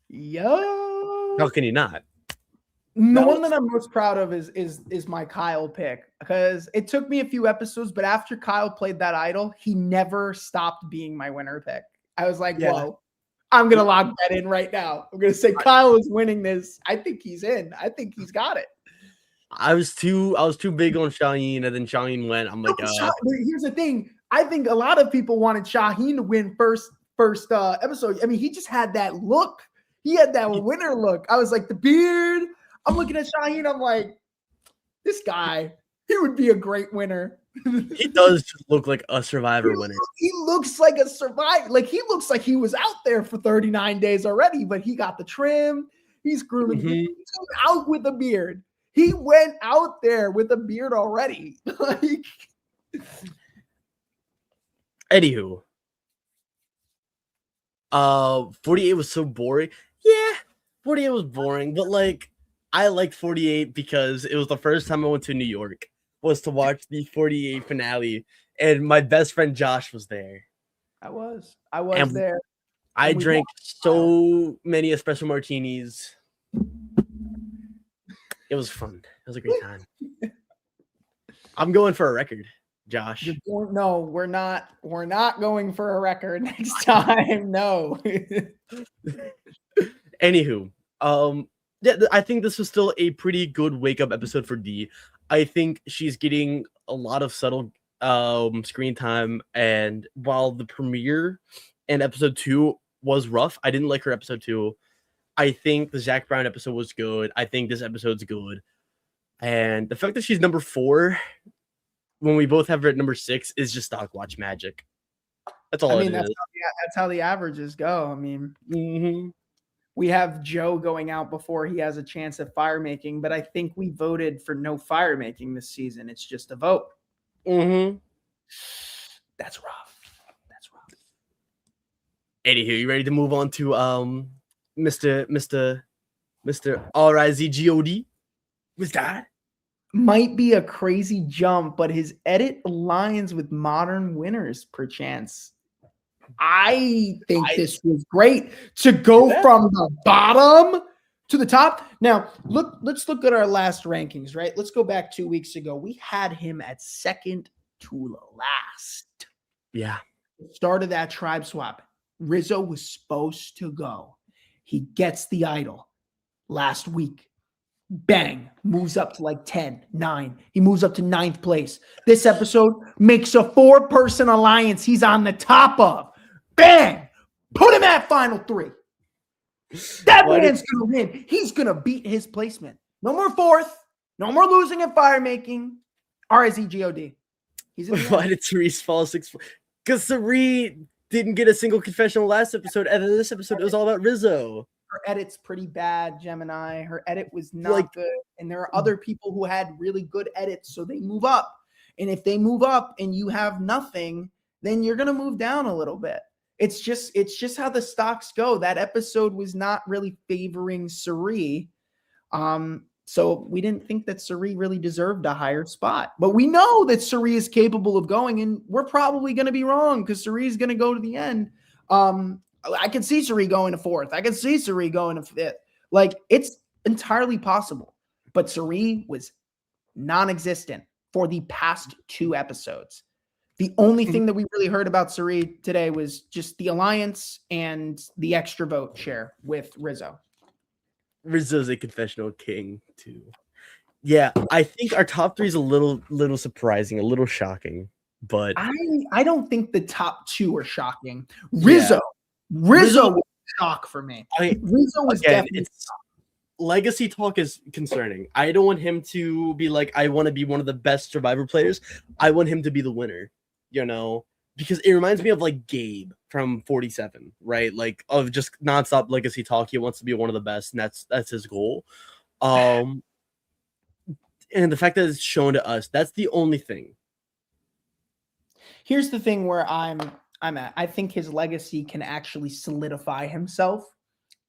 Speaker 2: Yo,
Speaker 1: How can you not?
Speaker 2: The one that I'm most proud of is my Kyle pick, because it took me a few episodes, but after Kyle played that idol, he never stopped being my winner pick. I was like, whoa, I'm gonna lock that in right now. I'm gonna say Kyle is winning this. I think he's in. I think he's got it.
Speaker 1: I was too big on Shaheen, and then Shaheen went. I'm like,
Speaker 2: here's the thing. I think a lot of people wanted Shaheen to win first episode. I mean, he just had that look. He had that winner look. I was like, the beard. I'm looking at Shaheen. I'm like, this guy, he would be a great winner.
Speaker 1: He does just look like a Survivor winner.
Speaker 2: He looks like a Survivor. Like, he looks like he was out there for 39 days already, but he got the trim. He's grooming. He's out with a beard. He went out there with a beard already. Like,
Speaker 1: anywho, 48 was so boring. Yeah, 48 was boring, but like, I liked 48 because it was the first time I went to New York was to watch the 48 finale, and my best friend Josh was there.
Speaker 2: I was there.
Speaker 1: I drank so many espresso martinis. It was fun. It was a great time. I'm going for a record, Josh.
Speaker 2: No, we're not. We're not going for a record next time. No.
Speaker 1: Anywho, yeah, I think this was still a pretty good wake-up episode for Dee. I think she's getting a lot of subtle screen time, and while the premiere and episode 2 was rough, I didn't like her episode 2. I think the Zach Brown episode was good. I think this episode's good. And the fact that she's number 4 when we both have her at number 6 is just Stockwatch magic. That's all
Speaker 2: that's how the averages go. I mean, we have Joe going out before he has a chance at fire making, but I think we voted for no fire making this season. It's just a vote. That's rough.
Speaker 1: Anywho, you ready to move on to Mr. R-I-Z-G-O-D? What's that?
Speaker 2: Might be a crazy jump, but his edit aligns with modern winners, perchance. I think this was great to go from the bottom to the top. Now, let's look at our last rankings, right? Let's go back 2 weeks ago. We had him at second to last.
Speaker 1: Yeah.
Speaker 2: Started that tribe swap. Rizzo was supposed to go. He gets the idol last week. Bang, moves up to like 10, 9. He moves up to 9th place. This episode makes a 4-person alliance he's on the top of. Bang! Put him at final 3. That man's going to win. He's going to beat his placement. No more 4th. No more losing at fire making. R-I-Z-G-O-D.
Speaker 1: Why did Cerise fall 6? Because Cerise didn't get a single confessional last episode. And then this episode, it was all about Rizzo.
Speaker 2: Her edit's pretty bad, Gemini. Her edit was not good. And there are other people who had really good edits, so they move up. And if they move up and you have nothing, then you're going to move down a little bit. It's just how the stocks go. That episode was not really favoring Sari. So we didn't think that Sari really deserved a higher spot. But we know that Sari is capable of going, and we're probably going to be wrong because Sari is going to go to the end. I could see Suri going to 4th. I could see Suri going to 5th. Like, it's entirely possible. But Suri was non-existent for the past 2 episodes. The only thing that we really heard about Suri today was just the alliance and the extra vote share with Rizzo.
Speaker 1: Rizzo's a confessional king too. Yeah, I think our top 3 is a little surprising, a little shocking, but
Speaker 2: I don't think the top 2 are shocking. Rizzo was a shock for me. Rizzo was definitely.
Speaker 1: Legacy talk is concerning. I don't want him to be like, I want to be one of the best Survivor players. I want him to be the winner, because it reminds me of like Gabe from 47, right? Like, of just nonstop legacy talk. He wants to be one of the best, and that's his goal. And the fact that it's shown to us, that's the only thing.
Speaker 2: Here's the thing where I'm at. I think his legacy can actually solidify himself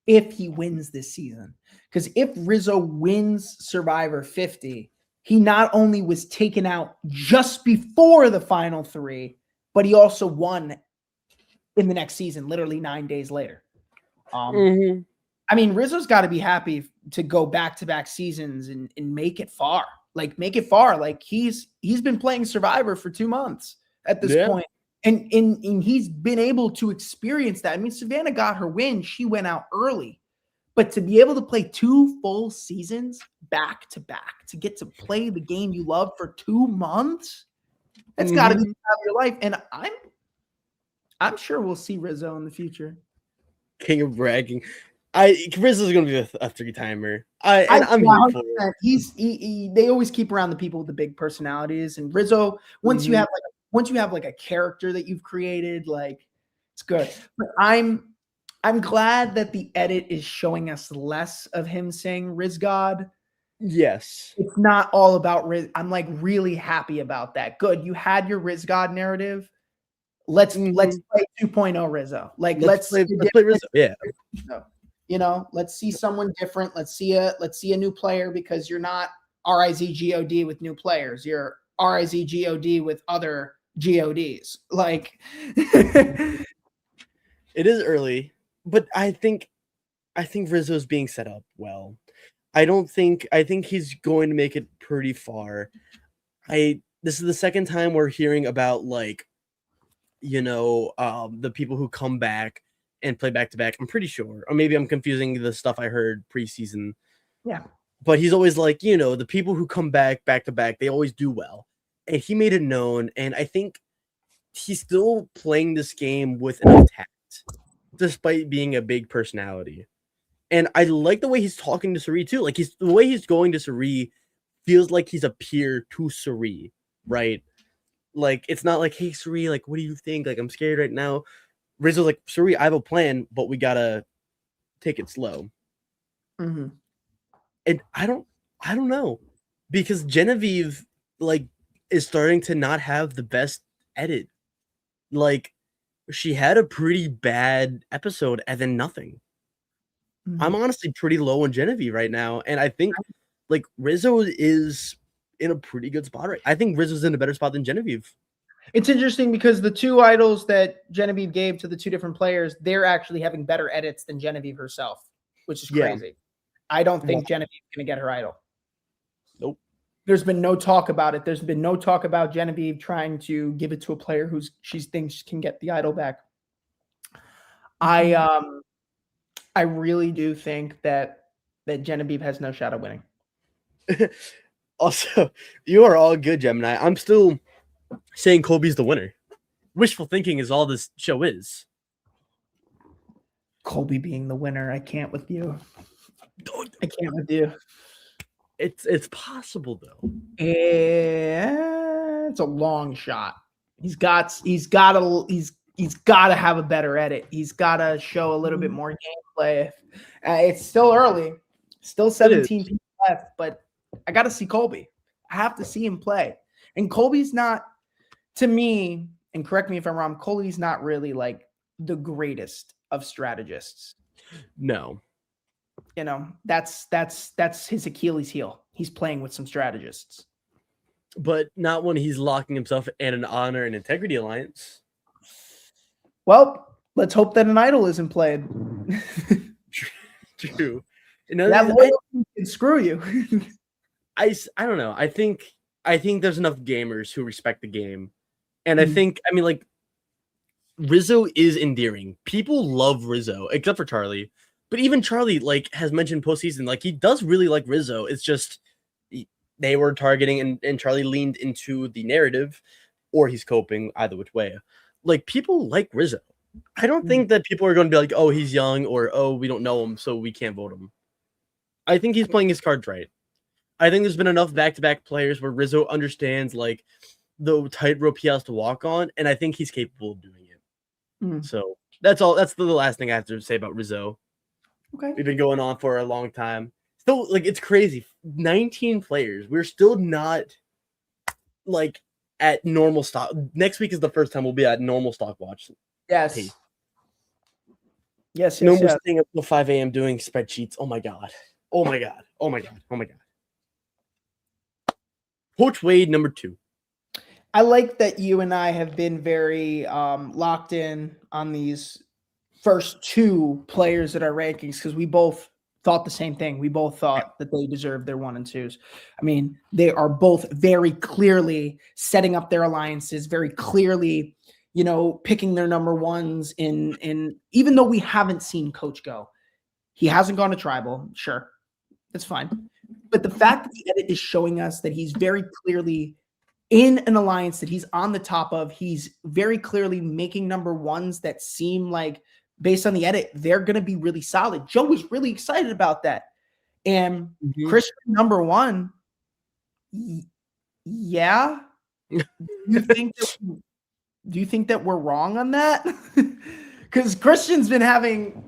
Speaker 2: if he wins this season. Because if Rizzo wins Survivor 50, he not only was taken out just before the final 3, but he also won in the next season, literally 9 days later. I mean, Rizzo's got to be happy to go back-to-back seasons and make it far. Like, make it far. Like, he's been playing Survivor for 2 months at this point. And he's been able to experience that. I mean, Savannah got her win. She went out early. But to be able to play 2 full seasons back to back, to get to play the game you love for 2 months, that's got to be part of your life. And I'm sure we'll see Rizzo in the future.
Speaker 1: King of bragging. Rizzo's going to be a 3-timer. I'm here for it.
Speaker 2: They always keep around the people with the big personalities. And Rizzo, once you have like a character that you've created, like, it's good. But I'm glad that the edit is showing us less of him saying Riz God.
Speaker 1: Yes.
Speaker 2: It's not all about Riz. I'm like really happy about that. Good. You had your Riz God narrative. Let's play 2.0 Rizzo. Like let's play
Speaker 1: Rizzo. Yeah.
Speaker 2: Let's see someone different. Let's see a new player, because you're not RIZGOD with new players. You're RIZGOD with other GODs. Like
Speaker 1: it is early. But I think Rizzo's being set up well. I think he's going to make it pretty far. This is the second time we're hearing about, like, the people who come back and play back to back. I'm pretty sure. Or maybe I'm confusing the stuff I heard preseason.
Speaker 2: Yeah.
Speaker 1: But he's always like, the people who come back to back, they always do well. And he made it known, and I think he's still playing this game with enough tact, despite being a big personality. And I like the way he's talking to Suri too. Like, the way he's going to Suri feels like he's a peer to Suri, right? Like, it's not like, hey Suri, like, what do you think? Like, I'm scared right now. Rizzo's like, Suri, I have a plan, but we gotta take it slow.
Speaker 2: Mm-hmm.
Speaker 1: And I don't know, because Genevieve, like, is starting to not have the best edit. Like, she had a pretty bad episode and then nothing. Mm-hmm. I'm honestly pretty low on Genevieve right now. And I think, like, Rizzo is in a pretty good spot right. I think Rizzo's in a better spot than Genevieve.
Speaker 2: It's interesting because the 2 idols that Genevieve gave to the 2 different players, they're actually having better edits than Genevieve herself, which is crazy. Yeah. I don't think Genevieve's going to get her idol.
Speaker 1: Nope.
Speaker 2: There's been no talk about it. There's been no talk about Genevieve trying to give it to a player who she thinks can get the idol back. I really do think that Genevieve has no shot of winning.
Speaker 1: Also, you are all good, Gemini. I'm still saying Colby's the winner. Wishful thinking is all this show is.
Speaker 2: Colby being the winner, I can't with you. I can't with you.
Speaker 1: It's possible though.
Speaker 2: It's a long shot. He's got to have a better edit. He's got to show a little bit more gameplay. It's still early, still 17 people left, but I got to see Colby. I have to see him play. And Colby's not, to me, and correct me if I'm wrong, Colby's not really like the greatest of strategists.
Speaker 1: No.
Speaker 2: That's his Achilles heel. He's playing with some strategists.
Speaker 1: But not when he's locking himself in an honor and integrity alliance.
Speaker 2: Well, Let's hope that an idol isn't played.
Speaker 1: True.
Speaker 2: That loyalty can screw you.
Speaker 1: I don't know. I think there's enough gamers who respect the game, and I mean, like, Rizzo is endearing. People love Rizzo, except for Charlie. But even Charlie, like, has mentioned postseason, like, he does really like Rizzo. It's just they were targeting, and Charlie leaned into the narrative, or he's coping, either which way. Like, people like Rizzo. I don't think that people are going to be like, oh, he's young, or oh, we don't know him, so we can't vote him. I think he's playing his cards right. I think there's been enough back-to-back players where Rizzo understands, like, the tightrope he has to walk on, and I think he's capable of doing it. So that's all. That's the last thing I have to say about Rizzo.
Speaker 2: Okay.
Speaker 1: We've been going on for a long time. Still, like, it's crazy. 19 players. We're still not, like, at normal stock. Next week is the first time we'll be at normal Stockwatch.
Speaker 2: Yes.
Speaker 1: Pace.
Speaker 2: Yes.
Speaker 1: No more staying up till 5 a.m. doing spreadsheets. Oh my god. Oh my god. Oh my god. Oh my god. Coach Wade, number 2.
Speaker 2: I like that you and I have been very locked in on these first 2 players at our rankings because we both thought the same thing. We both thought that they deserved their 1 and 2s. I mean, they are both very clearly setting up their alliances, very clearly, you know, picking their number 1s in even though we haven't seen Coach go. He hasn't gone to tribal, sure. That's fine. But the fact that the edit is showing us that he's very clearly in an alliance that he's on the top of, he's very clearly making number 1s that seem like, based on the edit, they're going to be really solid. Joe was really excited about that. And Christian, number 1, yeah. Do you think that we're wrong on that? Because Christian's been having,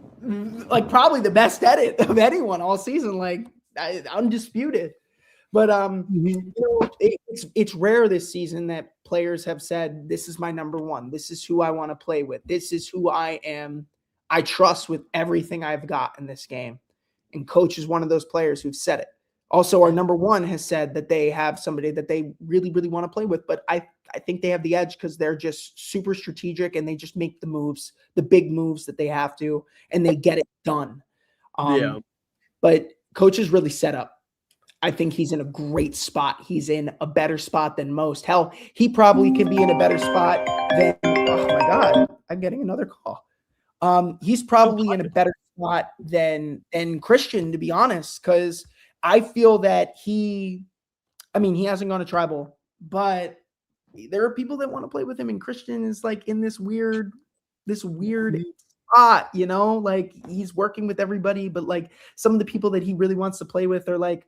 Speaker 2: like, probably the best edit of anyone all season, like, undisputed. But you know, it's rare this season that players have said, this is my number 1. This is who I want to play with. This is who I am. I trust with everything I've got in this game. And Coach is one of those players who've said it. Also, our number 1 has said that they have somebody that they really, really want to play with. But I think they have the edge because they're just super strategic and they just make the moves, the big moves that they have to, and they get it done. But Coach is really set up. I think he's in a great spot. He's in a better spot than most. Hell, he probably could be in a better spot than, oh my God, I'm getting another call. He's probably in a better spot than Christian, to be honest, because I feel that he hasn't gone to tribal, but there are people that want to play with him, and Christian is like in this weird spot, you know, like he's working with everybody, but like some of the people that he really wants to play with are like,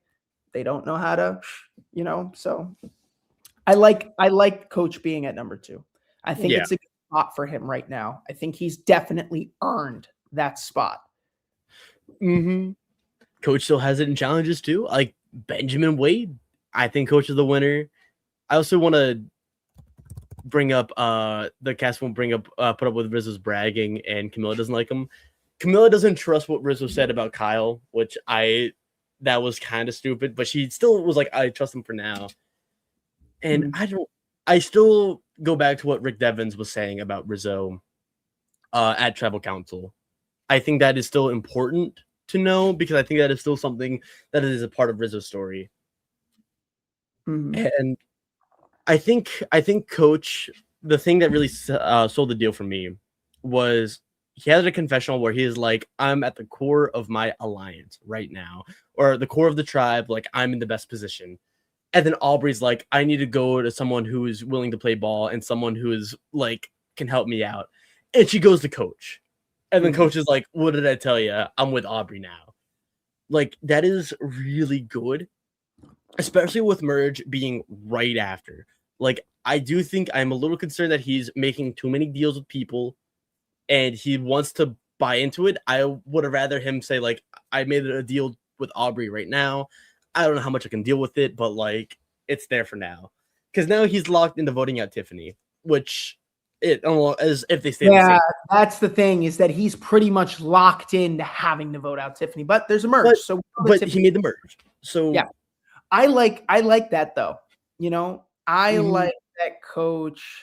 Speaker 2: they don't know how to, you know, so I like Coach being at number 2. I think it's a good spot for him right now. I think he's definitely earned that spot.
Speaker 1: Coach still has it in challenges too. Like Benjamin Wade, I think Coach is the winner. I also want to bring up the cast won't bring up put up with Rizzo's bragging, and Camilla doesn't like him. Camilla doesn't trust what Rizzo said about Kyle, which that was kind of stupid, but she still was like, I trust him for now. And I still go back to what Rick Devens was saying about Rizzo at Tribal Council. I think that is still important to know because I think that is still something that is a part of Rizzo's story. And I think Coach, the thing that really sold the deal for me was he has a confessional where he is like, I'm at the core of my alliance right now, or the core of the tribe. Like, I'm in the best position. And then Aubrey's like, I need to go to someone who is willing to play ball and someone who is like, can help me out. And she goes to Coach. And then Coach is like, what did I tell you? I'm with Aubrey now. Like, that is really good, especially with Merge being right after. Like, I do think I'm a little concerned that he's making too many deals with people and he wants to buy into it. I would have rather him say, like, I made a deal with Aubrey right now. I don't know how much I can deal with it, but, like, it's there for now. Because now he's locked into voting out Tiffany, which, as if they stay the same.
Speaker 2: That's the thing, is that he's pretty much locked into having to vote out Tiffany. But there's a merge. But
Speaker 1: he made the merge. So,
Speaker 2: yeah. I like that, though. You know, I like that Coach.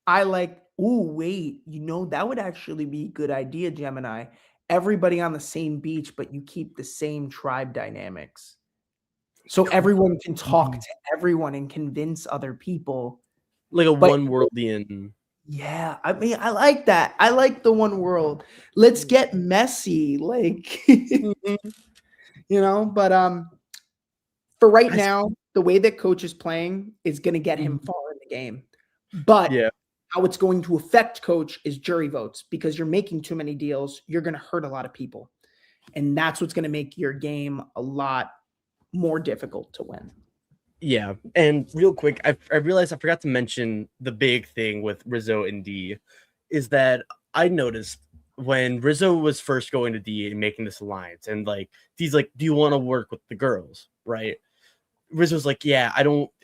Speaker 2: I like Oh, wait, that would actually be a good idea, Gemini. Everybody on the same beach, but you keep the same tribe dynamics. So everyone can talk to everyone and convince other people.
Speaker 1: Like a
Speaker 2: But
Speaker 1: one worldian.
Speaker 2: yeah, I mean, I like that. I like the one world. Let's get messy, like,
Speaker 1: Mhm.
Speaker 2: but for right
Speaker 1: I s-
Speaker 2: now, the way that coach is playing is going to get him
Speaker 1: Mhm.
Speaker 2: far in the game. But
Speaker 1: Yeah.
Speaker 2: how it's going to affect coach is jury votes, because you're making too many deals. You're going to hurt a lot of people. And that's what's going to make your game a lot more difficult to win.
Speaker 1: Yeah. And real quick, I realized I forgot to mention the big thing with Rizzo and D is that I noticed when Rizzo was first going to D and making this alliance, and like D's like, do you want to work with the girls? Right. Rizzo's like, yeah,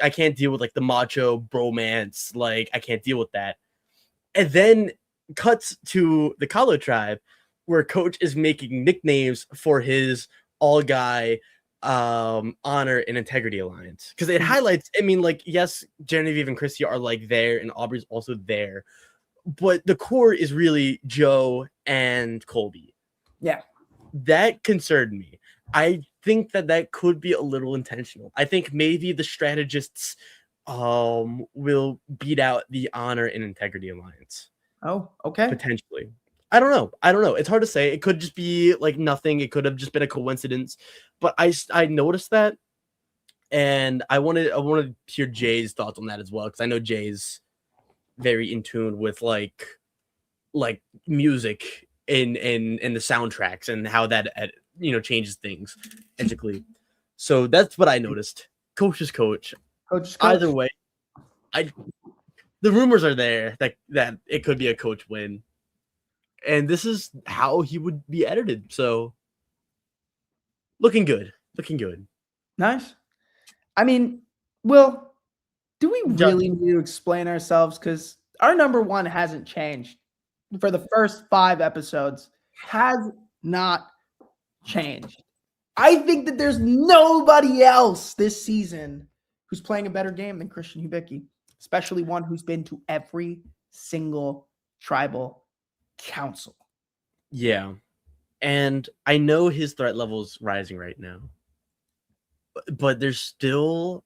Speaker 1: I can't deal with like the macho bromance. Like, I can't deal with that. And then cuts to the Kalo tribe where coach is making nicknames for his all guy honor and integrity alliance, because it highlights, I mean, like, yes, Genevieve and Christy are like there and Aubrey's also there, but the core is really Joe and Colby.
Speaker 2: Yeah.
Speaker 1: That concerned me. I think that could be a little intentional. I think maybe the strategists will beat out the honor and integrity alliance.
Speaker 2: Oh, okay.
Speaker 1: Potentially. I don't know. It's hard to say. It could just be like nothing. It could have just been a coincidence. But I noticed that, and I wanted to hear Jay's thoughts on that as well, because I know Jay's very in tune with like music and the soundtracks and how that changes things intricately. So that's what I noticed. Coach is coach.
Speaker 2: Coach is coach.
Speaker 1: Either way, the rumors are there that it could be a coach win. And this is how he would be edited. So looking good. Looking good.
Speaker 2: Nice. I mean, Will, do we
Speaker 1: Just,
Speaker 2: really need to explain ourselves? Because our number one hasn't changed for the first 5 episodes, has not changed. I think that there's nobody else this season who's playing a better game than Christian Hubicki, especially one who's been to every single tribal council.
Speaker 1: yeah. And I know his threat level is rising right now. But it's still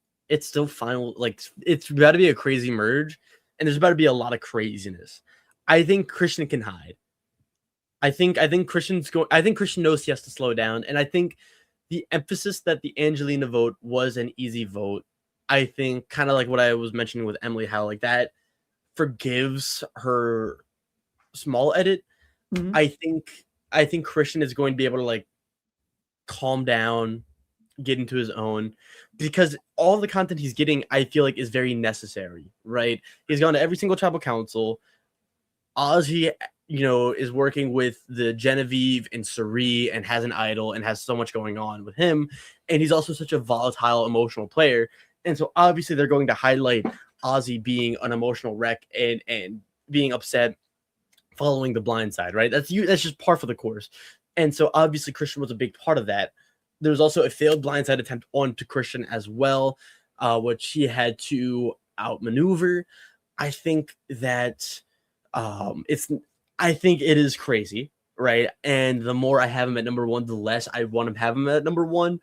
Speaker 1: final. Like, it's about to be a crazy merge, and there's about to be a lot of craziness. I think Christian can hide. I think Christian knows he has to slow down, and I think the emphasis that the Angelina vote was an easy vote. I think, kind of like what I was mentioning with Emily, how like that forgives her small edit.
Speaker 2: Mhm.
Speaker 1: I think Christian is going to be able to like calm down, get into his own, because all the content he's getting, I feel like, is very necessary, right? He's gone to every single tribal council. Ozzy, is working with the Genevieve and Suri and has an idol and has so much going on with him. And he's also such a volatile, emotional player. And so obviously they're going to highlight Ozzy being an emotional wreck and being upset following the blind side, right? That's just par for the course. And so obviously Christian was a big part of that. There's also a failed blindside attempt onto Christian as well, which he had to outmaneuver. I think that I think it is crazy, right? And the more I have him at number one, the less I want to have him at number one.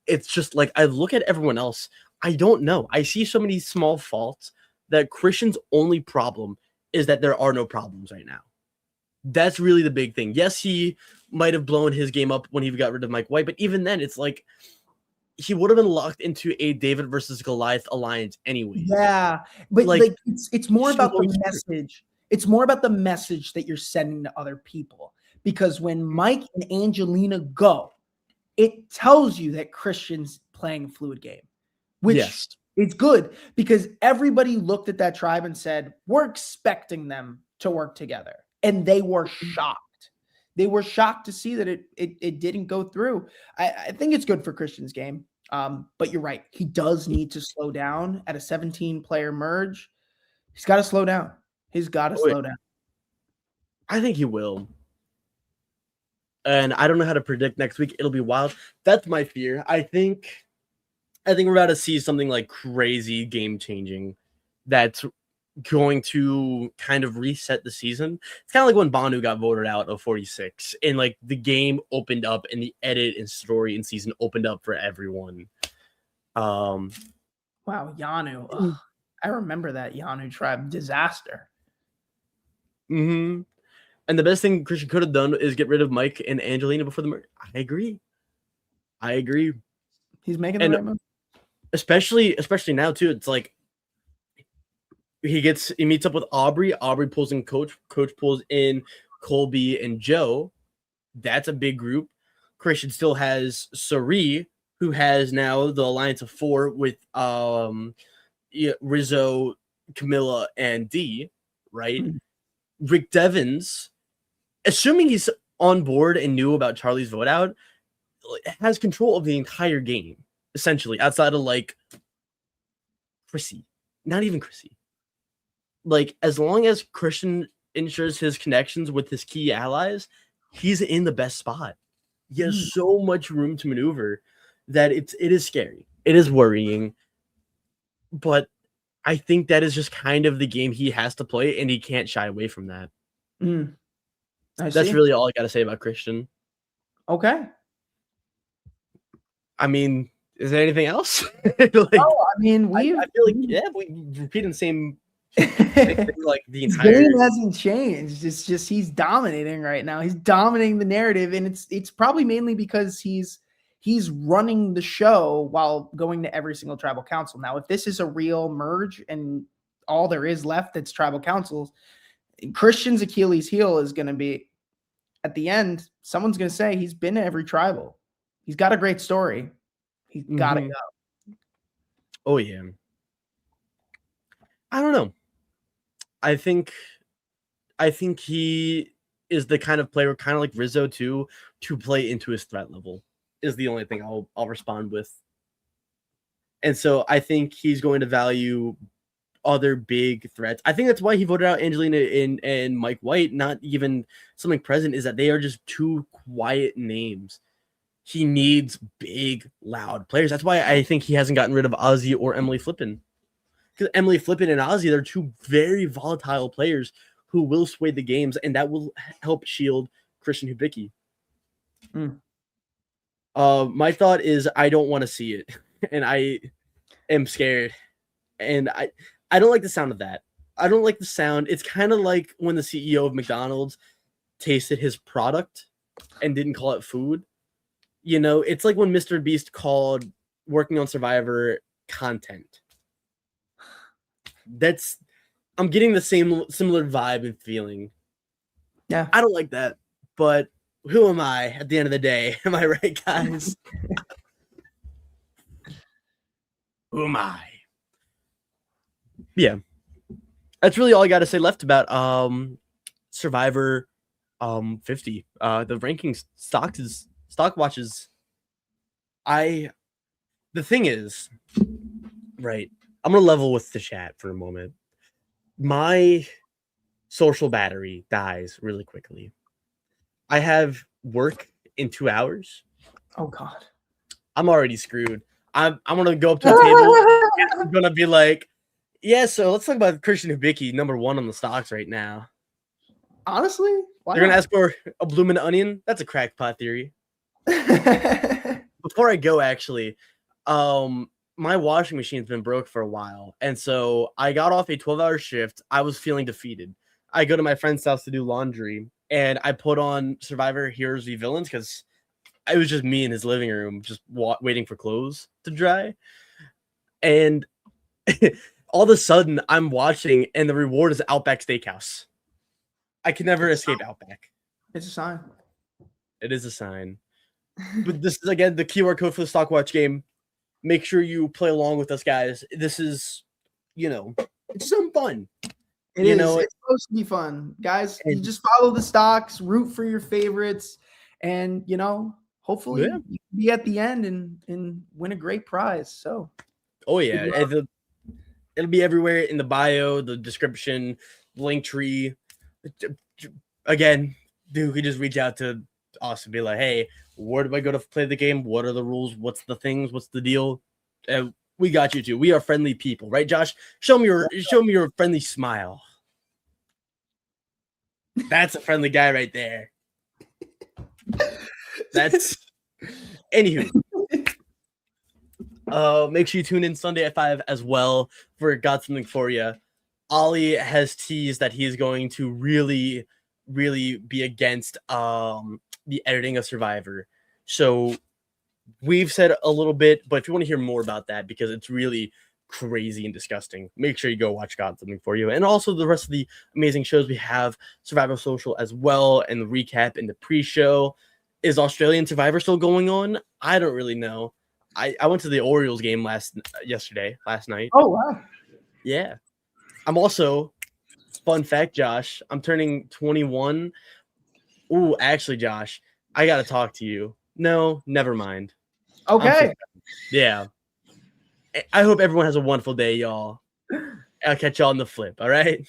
Speaker 1: It's just like I look at everyone else. I don't know. I see so many small faults that Christian's only problem is that there are no problems right now. That's really the big thing. Yes, he might have blown his game up when he got rid of Mike White, but even then, it's like he would have been locked into a David versus Goliath alliance anyways.
Speaker 2: Yeah, but
Speaker 1: Like,
Speaker 2: it's more
Speaker 1: he was
Speaker 2: about the
Speaker 1: always hurt.
Speaker 2: message. It's more about the message that you're sending to other people. Because when Mike and Angelina go, it tells you that Christian's playing a fluid game, which
Speaker 1: Yes.
Speaker 2: it's good, because everybody looked at that tribe and said, we're expecting them to work together. And they were shocked. They were shocked to see that it didn't go through. I think it's good for Christian's game. But you're right. He does need to slow down at a 17-player merge. He's got to slow down. He's got to
Speaker 1: Oh, yeah.
Speaker 2: slow down.
Speaker 1: I think he will. And I don't know how to predict next week. It'll be wild. That's my fear. I think we're about to see something like crazy game changing. That's going to kind of reset the season. It's kind of like when Banu got voted out of 46 and like the game opened up and the edit and story and season opened up for everyone.
Speaker 2: Wow, Yanu. Ugh, I remember that Yanu tribe disaster.
Speaker 1: Mm-hmm. And the best thing Christian could have done is get rid of Mike and Angelina before the murder. I agree.
Speaker 2: He's making the right move.
Speaker 1: Especially now too. It's like he meets up with Aubrey. Aubrey pulls in Coach. Coach pulls in Colby and Joe. That's a big group. Christian still has Sari, who has now the alliance of 4 with Rizzo, Camilla, and D. Right. Mm-hmm. Rick Devens, assuming he's on board and knew about Charlie's vote out, has control of the entire game, essentially, outside of like Chrissy. Not even Chrissy. Like, as long as Christian ensures his connections with his key allies, he's in the best spot. He has so much room to maneuver that it is scary. It is worrying. But I think that is just kind of the game he has to play, and he can't shy away from that. That's really all I got to say about Christian.
Speaker 2: Okay.
Speaker 1: I mean, is there anything else?
Speaker 2: like, I mean,
Speaker 1: I feel like, we repeat the same like the
Speaker 2: entire game hasn't changed. It's just he's dominating right now. He's dominating the narrative, and it's probably mainly because he's running the show while going to every single tribal council. Now, if this is a real merge and all there is left that's tribal councils, Christian's Achilles heel is going to be at the end. Someone's going to say he's been to every tribal. He's got a great story. He's got to go.
Speaker 1: Oh yeah. I don't know. I think he is the kind of player, kind of like Rizzo too, to play into his threat level is the only thing I'll respond with. And so I think he's going to value other big threats. I think that's why he voted out Angelina and Mike White, not even something present, is that they are just two quiet names. He needs big, loud players. That's why I think he hasn't gotten rid of Ozzy or Emily Flippin. Because Emily Flippin and Ozzy, they're two very volatile players who will sway the games, and that will help shield Christian Hubicki. My thought is I don't want to see it, and I am scared. And I don't like the sound of that. I don't like the sound. It's kind of like when the CEO of McDonald's tasted his product and didn't call it food. You know, it's like when Mr. Beast called working on Survivor content. I'm getting the similar vibe and feeling.
Speaker 2: Yeah.
Speaker 1: I don't like that, but who am I at the end of the day? Am I right, guys? Who am I? Yeah. That's really all I got to say left about Survivor 50. The rankings Stockwatches. The thing is, right, I'm going to level with the chat for a moment. My social battery dies really quickly. I have work in 2 hours.
Speaker 2: Oh, God.
Speaker 1: I'm already screwed. I'm going to go up to a table and I'm going to be like, yeah, so let's talk about Christian Hubicki, number 1 on the stocks right now.
Speaker 2: Honestly?
Speaker 1: They're going to ask for a bloomin' onion. That's a crackpot theory. Before I go, actually, my washing machine's been broke for a while. And so I got off a 12-hour shift. I was feeling defeated. I go to my friend's house to do laundry, and I put on Survivor Heroes v Villains because it was just me in his living room just waiting for clothes to dry. And all of a sudden, I'm watching, and the reward is Outback Steakhouse. I can never escape Outback.
Speaker 2: It's a sign.
Speaker 1: It is a sign. But this is, again, the QR code for the Stockwatch game. Make sure you play along with us, guys. This is, it's some fun.
Speaker 2: It's supposed to be fun. Guys, you just follow the stocks, root for your favorites, and, hopefully you can be at the end and win a great prize. So,
Speaker 1: oh, yeah. It'll be everywhere in the bio, the description, link tree. Again, dude, we just reach out to us and be like, hey, where do I go to play the game? What are the rules? What's the things? What's the deal? We We got you too. We are friendly people, right, Josh? Show me your friendly smile. That's a friendly guy right there. That's anywho. Make sure you tune in Sunday at 5 as well for Got Something For You. Ollie has teased that he is going to really be against the editing of Survivor. So we've said a little bit, but if you want to hear more about that, because it's really crazy and disgusting, make sure you go watch Got Something For You. And also the rest of the amazing shows we have, Survivor Social as well, and the recap and the pre-show. Is Australian Survivor still going on? I don't really know. I went to the Orioles game last night.
Speaker 2: Oh, wow.
Speaker 1: Yeah. I'm also, fun fact, Josh, I'm turning 21. Ooh, actually, Josh, I got to talk to you. No, never mind.
Speaker 2: Okay.
Speaker 1: Yeah. I hope everyone has a wonderful day, y'all. I'll catch y'all on the flip, all right?